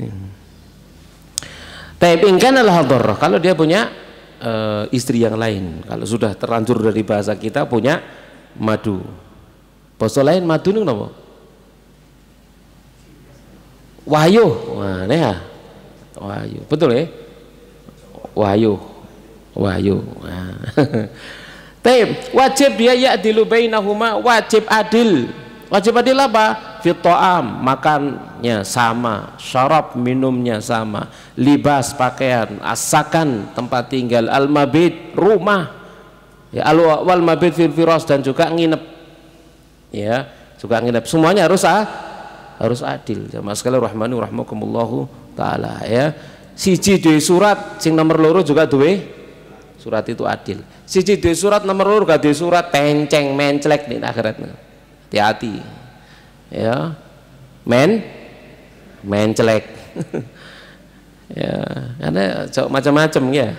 Tapi ingkan adalah dorroh. Kalau dia punya istri yang lain, kalau sudah terlanjur dari bahasa kita punya madu Basa lain madu niku napa? Wahyu. Wah, ya. Wahyu. Betul ya? Wahyu. Wahyu. Nah. Wajib dia ya'dilu bainahuma, wajib adil. Wajib adil apa? Fit ta'am, makannya sama, syarab minumnya sama, libas pakaian, asakan tempat tinggal, al-mabit rumah. Ya, wal mabit fil firas, dan juga nginep. Ya, juga nginep. Semuanya harus adil. Jamaah sekalian rahmani rahmakumullahu taala ya. Siji duwe surat, sing nomor loro juga duwe surat, itu adil. Siji duwe surat, nomor loro gak duwe surat, tenceng menclek nih akhiratnya. Hati-hati. Ya. Menclek. Ya, karena macam-macam ya.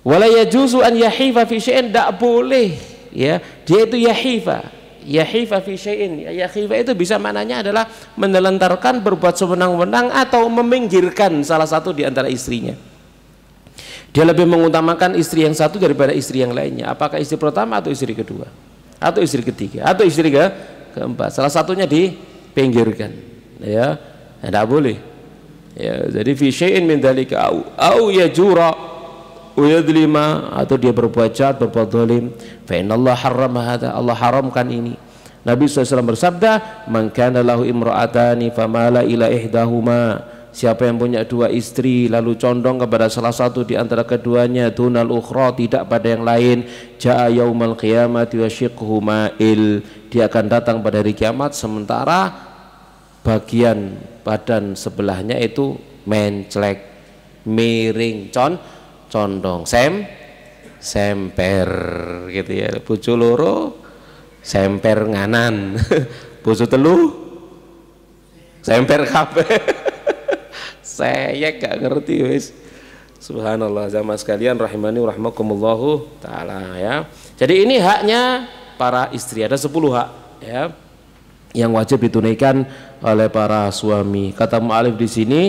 Wala yajuzu an yahifa fi syai'in, tidak boleh ya dia itu yahifa fi syai'in. Yahifa itu bisa maknanya adalah menelantarkan, berbuat sewenang-wenang, atau meminggirkan salah satu di antara istrinya. Dia lebih mengutamakan istri yang satu daripada istri yang lainnya, apakah istri pertama atau istri kedua atau istri ketiga atau istri keempat, salah satunya dipinggirkan ya, tidak boleh ya. Jadi fi syai'in min dzalika au yajura uyadlima, atau dia berbuat jahat, berbuat zalim. Fa innallaha harrama hadza, Allah haramkan ini. Nabi SAW bersabda, man kana lahu imra'atani famala ila ihdahuma, siapa yang punya dua istri lalu condong kepada salah satu di antara keduanya, dunal ukhra, tidak pada yang lain, jaa yaumal qiyamati wa syiqhu ma'il, dia akan datang pada hari kiamat sementara bagian badan sebelahnya itu menclek, miring, condong, semper gitu ya. Bojo loro semper nganan, bojo telu semper kabeh. Saya gak ngerti wis. Subhanallah, jamaah sekalian rahimani rahmakumullahu taala ya. Jadi ini haknya para istri, ada 10 hak ya yang wajib ditunaikan oleh para suami. Kata mu'alif di sini,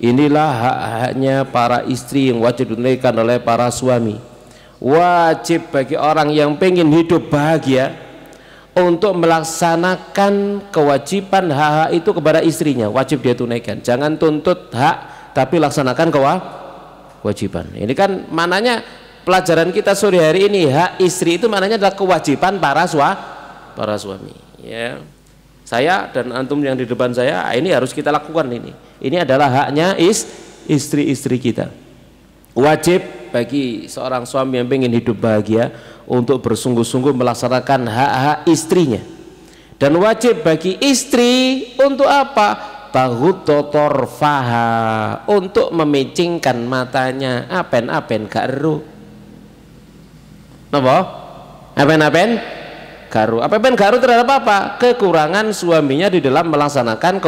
inilah hak-haknya para istri yang wajib ditunaikan oleh para suami. Wajib bagi orang yang pengen hidup bahagia untuk melaksanakan kewajiban hak-hak itu kepada istrinya, wajib dia tunaikan. Jangan tuntut hak tapi laksanakan kewajiban. Ini kan mananya pelajaran kita sore hari ini, hak istri itu mananya adalah kewajiban para suami ya. Saya dan antum yang di depan saya, ini harus kita lakukan ini. Ini adalah haknya istri-istri kita. Wajib bagi seorang suami yang ingin hidup bahagia untuk bersungguh-sungguh melaksanakan hak-hak istrinya. Dan wajib bagi istri untuk apa? Taghuddu tarfaha, untuk memicingkan matanya. Apen-apen gak ero. Napa? Apen-apen garu. Apen garu terhadap apa? Kekurangan suaminya di dalam melaksanakan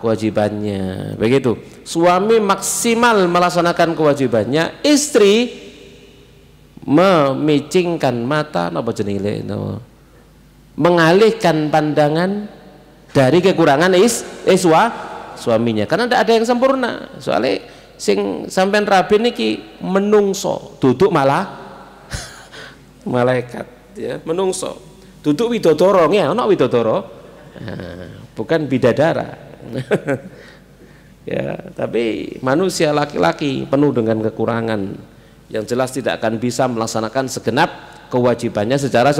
kewajibannya. Begitu. Suami maksimal melaksanakan kewajibannya, istri memicingkan mata, napa jenenge, mengalihkan pandangan dari kekurangan suaminya. Karena tidak ada yang sempurna. Soalnya sing sampean rabi niki menungso, duduk malah malaikat ya, menungso. Duduk widodoro ya, ana widodoro. Bukan bidadara. Ya, tapi manusia laki-laki penuh dengan kekurangan yang jelas tidak akan bisa melaksanakan segenap kewajibannya secara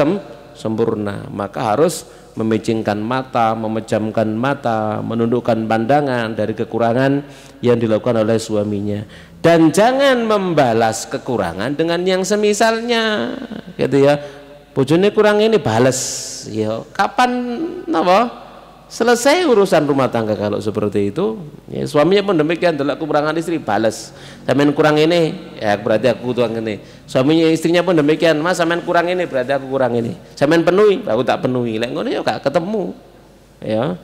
sempurna. Maka harus memicingkan mata, memejamkan mata, menundukkan pandangan dari kekurangan yang dilakukan oleh suaminya. Dan jangan membalas kekurangan dengan yang semisalnya, gitu ya. Bojone kurang ini balas, ya. Kapan napa? Selesai urusan rumah tangga kalau seperti itu. Ya, suaminya pun demikian, adalah kekurangan istri balas. Sampean kurang ini, ya berarti aku kurang ini. Suaminya istrinya pun demikian, Mas sampean kurang ini, berarti aku kurang ini. Sampean penuhi, aku tak penuhi. Lek ngono ya gak ketemu. Ya.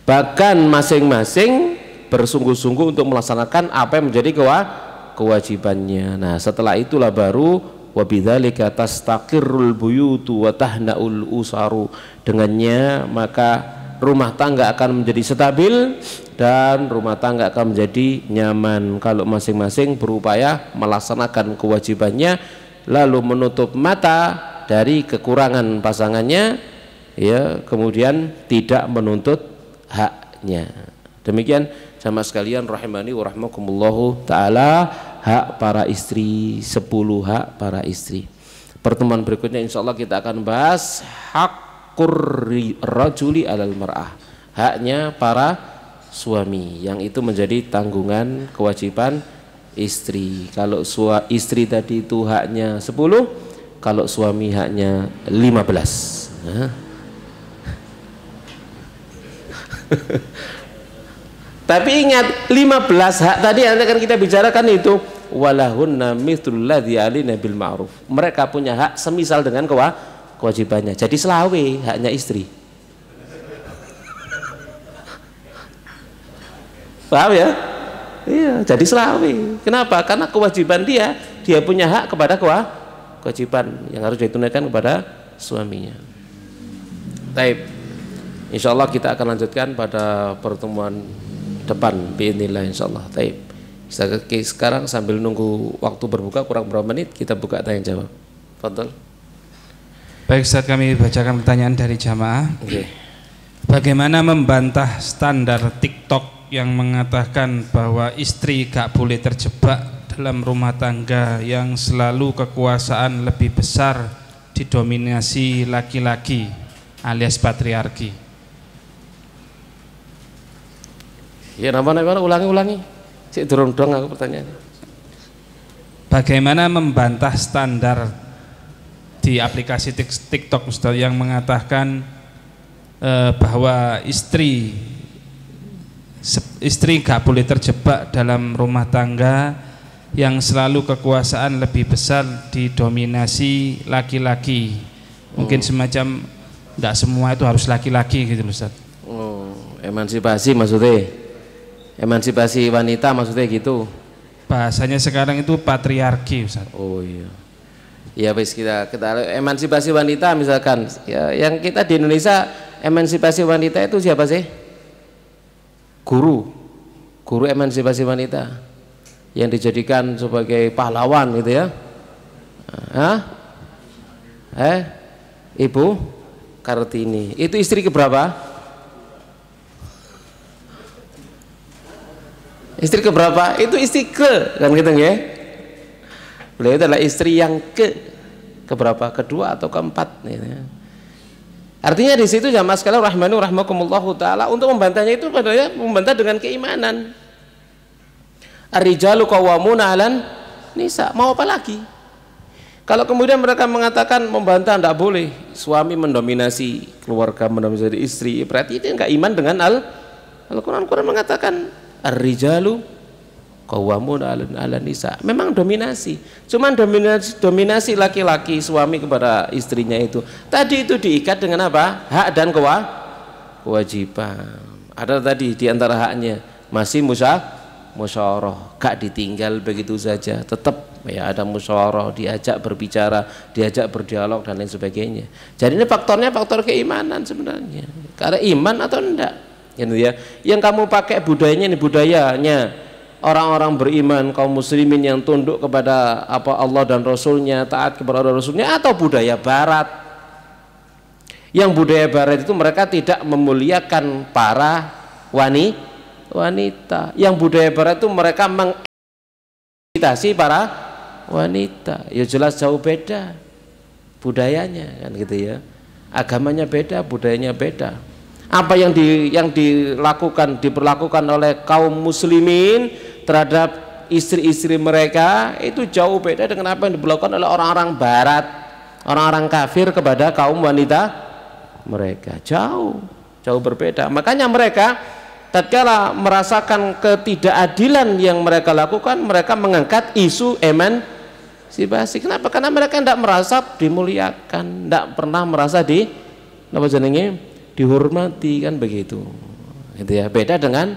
Bahkan masing-masing bersungguh-sungguh untuk melaksanakan apa yang menjadi kewajibannya. Nah, setelah itulah baru wabidzalika tastaqirrul buyutu wa tahnaul usaru, dengannya maka rumah tangga akan menjadi stabil dan rumah tangga akan menjadi nyaman kalau masing-masing berupaya melaksanakan kewajibannya, lalu menutup mata dari kekurangan pasangannya, ya, kemudian tidak menuntut haknya. Demikian jamaah sekalian rahimani wa rahmakumullahu taala, hak para istri, 10 hak para istri. Pertemuan berikutnya insyaallah kita akan bahas haqqur rajuli alal mar'ah, haknya para suami, yang itu menjadi tanggungan kewajiban istri. Kalau istri tadi itu haknya 10, kalau suami haknya 15. Nah. Tapi ingat, 15 hak tadi yang akan kita bicarakan itu walahunna mithlul ladzi alina bil ma'ruf. Mereka punya hak semisal dengan kewajibannya. Jadi selawe haknya istri. Paham ya? Iya, jadi selawe. Kenapa? Karena kewajiban dia punya hak kepada kewajiban yang harus ditunaikan kepada suaminya. Taib. Insyaallah kita akan lanjutkan pada pertemuan depan biidznillah insyaallah. Taib. Sekarang sambil nunggu waktu berbuka kurang berapa menit, kita buka tanya jawab. Fadhol. Baik Ustaz, kami bacakan pertanyaan dari jamaah. Okay. Bagaimana membantah standar TikTok yang mengatakan bahwa istri gak boleh terjebak dalam rumah tangga yang selalu kekuasaan lebih besar didominasi laki-laki alias patriarki? Ya, nama-nama ulangi. Cik dorong-dorong aku pertanyaannya. Bagaimana membantah standar di aplikasi TikTok Ustaz yang mengatakan bahwa istri gak boleh terjebak dalam rumah tangga yang selalu kekuasaan lebih besar didominasi laki-laki. Mungkin semacam tidak semua itu harus laki-laki gitu Ustaz. Oh, emansipasi maksudnya. Emansipasi wanita maksudnya gitu. Bahasanya sekarang itu patriarki Ustaz. Oh iya. Ya wis, kita emansipasi wanita misalkan. Ya, yang kita di Indonesia emansipasi wanita itu siapa sih? Guru emansipasi wanita yang dijadikan sebagai pahlawan gitu ya. Hah? Ibu Kartini. Itu istri keberapa? Istri keberapa? Itu istri kan gitu ya. Beliau adalah istri yang keberapa? Kedua atau keempat gitu ya. Artinya di situ jamaah sekalian rahmani rahmakumullahu taala, untuk membantahnya itu padahal membantah dengan keimanan. Ar-rijalu qawwamuna 'alan nisa. Mau apa lagi? Kalau kemudian mereka mengatakan membantah tidak boleh, suami mendominasi keluarga, mendominasi istri, berarti itu enggak iman dengan Al-Qur'an. Al-Qur'an mengatakan ar-rijalu qawwamuna 'alan nisa. Memang dominasi. Cuman dominasi laki-laki suami kepada istrinya itu. Tadi itu diikat dengan apa? Hak dan kewajiban. Ada tadi di antara haknya masih musyawarah, gak ditinggal begitu saja. Tetap ya ada musyawarah, diajak berbicara, diajak berdialog dan lain sebagainya. Jadi ini faktornya faktor keimanan sebenarnya. Karena iman atau enggak, gitu ya. Yang kamu pakai budayanya ini budayanya orang-orang beriman, kaum muslimin yang tunduk kepada apa Allah dan Rasulnya, taat kepada Allah dan Rasulnya, atau budaya Barat. Yang budaya Barat itu mereka tidak memuliakan para wanita. Yang budaya Barat itu mereka mengeksploitasi para wanita. Ya jelas jauh beda budayanya kan gitu ya. Agamanya beda, budayanya beda. Apa yang diperlakukan oleh kaum muslimin terhadap istri-istri mereka itu jauh beda dengan apa yang dilakukan oleh orang-orang Barat, orang-orang kafir kepada kaum wanita mereka. Jauh berbeda. Makanya mereka tatkala merasakan ketidakadilan yang mereka lakukan, mereka mengangkat isu emansipasi. Kenapa? Karena mereka tidak merasa dimuliakan, tidak pernah merasa dihormati kan begitu. Gitu ya. Beda dengan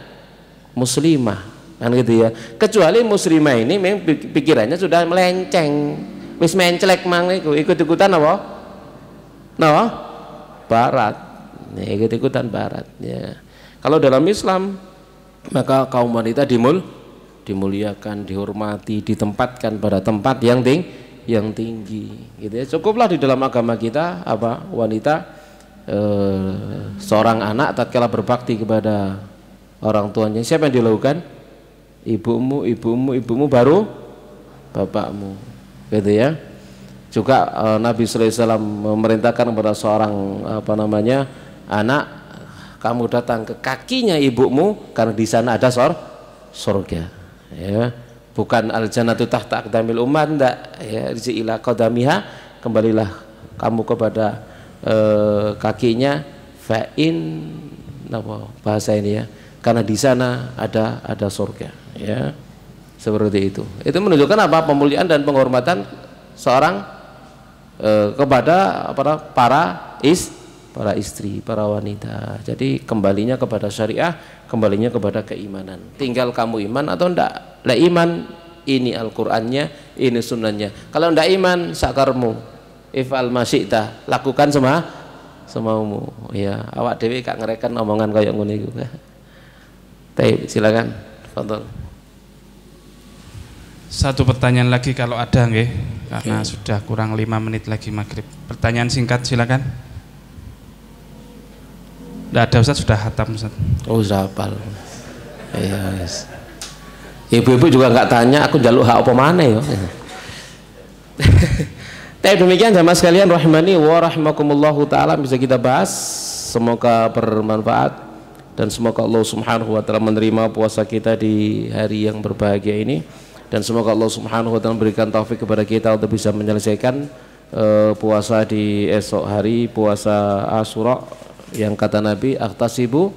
muslimah kan gitu ya. Kecuali muslimah ini memang pikirannya sudah melenceng, wis mencelek mang ikut-ikutan apa? Barat. Nih, ikut-ikutan Barat ya. Kalau dalam Islam maka kaum wanita dimuliakan, dihormati, ditempatkan pada tempat yang yang tinggi gitu ya. Cukuplah di dalam agama kita apa wanita seorang anak tatkala berbakti kepada orang tuanya, siapa yang dilakukan? Ibumu baru bapakmu gitu ya. Juga Nabi sallallahu alaihi wasallam memerintahkan kepada seorang anak, kamu datang ke kakinya ibumu karena di sana ada surga ya. Bukan al-jannatu tahta aqdamil ummat, enggak ya, ila qadamiha, kembalilah kamu kepada kakinya, fa'in apa bahasa ini ya, karena di sana ada surga ya. Seperti itu. Itu menunjukkan apa? Pemuliaan dan penghormatan seorang kepada para istri, para wanita. Jadi kembalinya kepada syariah, kembalinya kepada keimanan. Tinggal kamu iman atau enggak. Lah iman ini Al-Qur'annya, ini sunnahnya. Kalau enggak iman, sakarmu. If'al masyita, lakukan semaumu. Ya, awak dhewe gak ngerekan omongan kayak ngono iku. Baik, silakan. Fadhol. Satu pertanyaan lagi kalau ada nggih, karena sudah kurang 5 menit lagi maghrib. Pertanyaan singkat silakan. Tidak ada Ustaz, sudah hatam Ustaz. Oh, hafal. Yes. Ibu-ibu juga nggak tanya, aku jaluk hak apa mana ya. Tapi demikian jamaah sekalian rahimani wa rahimakumullahu taala bisa kita bahas. Semoga bermanfaat dan semoga Allah Subhanahu wa taala menerima puasa kita di hari yang berbahagia ini, dan semoga Allah Subhanahu wa taala memberikan taufik kepada kita untuk bisa menyelesaikan puasa di esok hari, puasa Asyura yang kata Nabi akhtasibu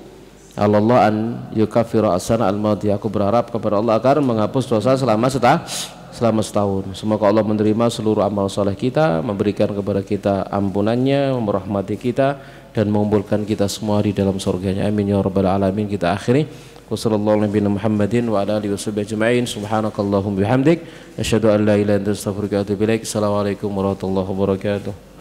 Allah an yukaffira asana al-madhi. Aku berharap kepada Allah agar menghapus dosa selama setahun. Semoga Allah menerima seluruh amal soleh kita, memberikan kepada kita ampunannya, merahmati kita, dan mengumpulkan kita semua di dalam surganya. Amin ya rabbal alamin. Kita akhiri wasallallahu alaihi Muhammadin wa ala alihi washabihi ajma'in. Subhanakallahumma bihamdik asyhadu an la ilaha illa anta astaghfiruka wa atubu ilaik. Assalamualaikum warahmatullahi wabarakatuh.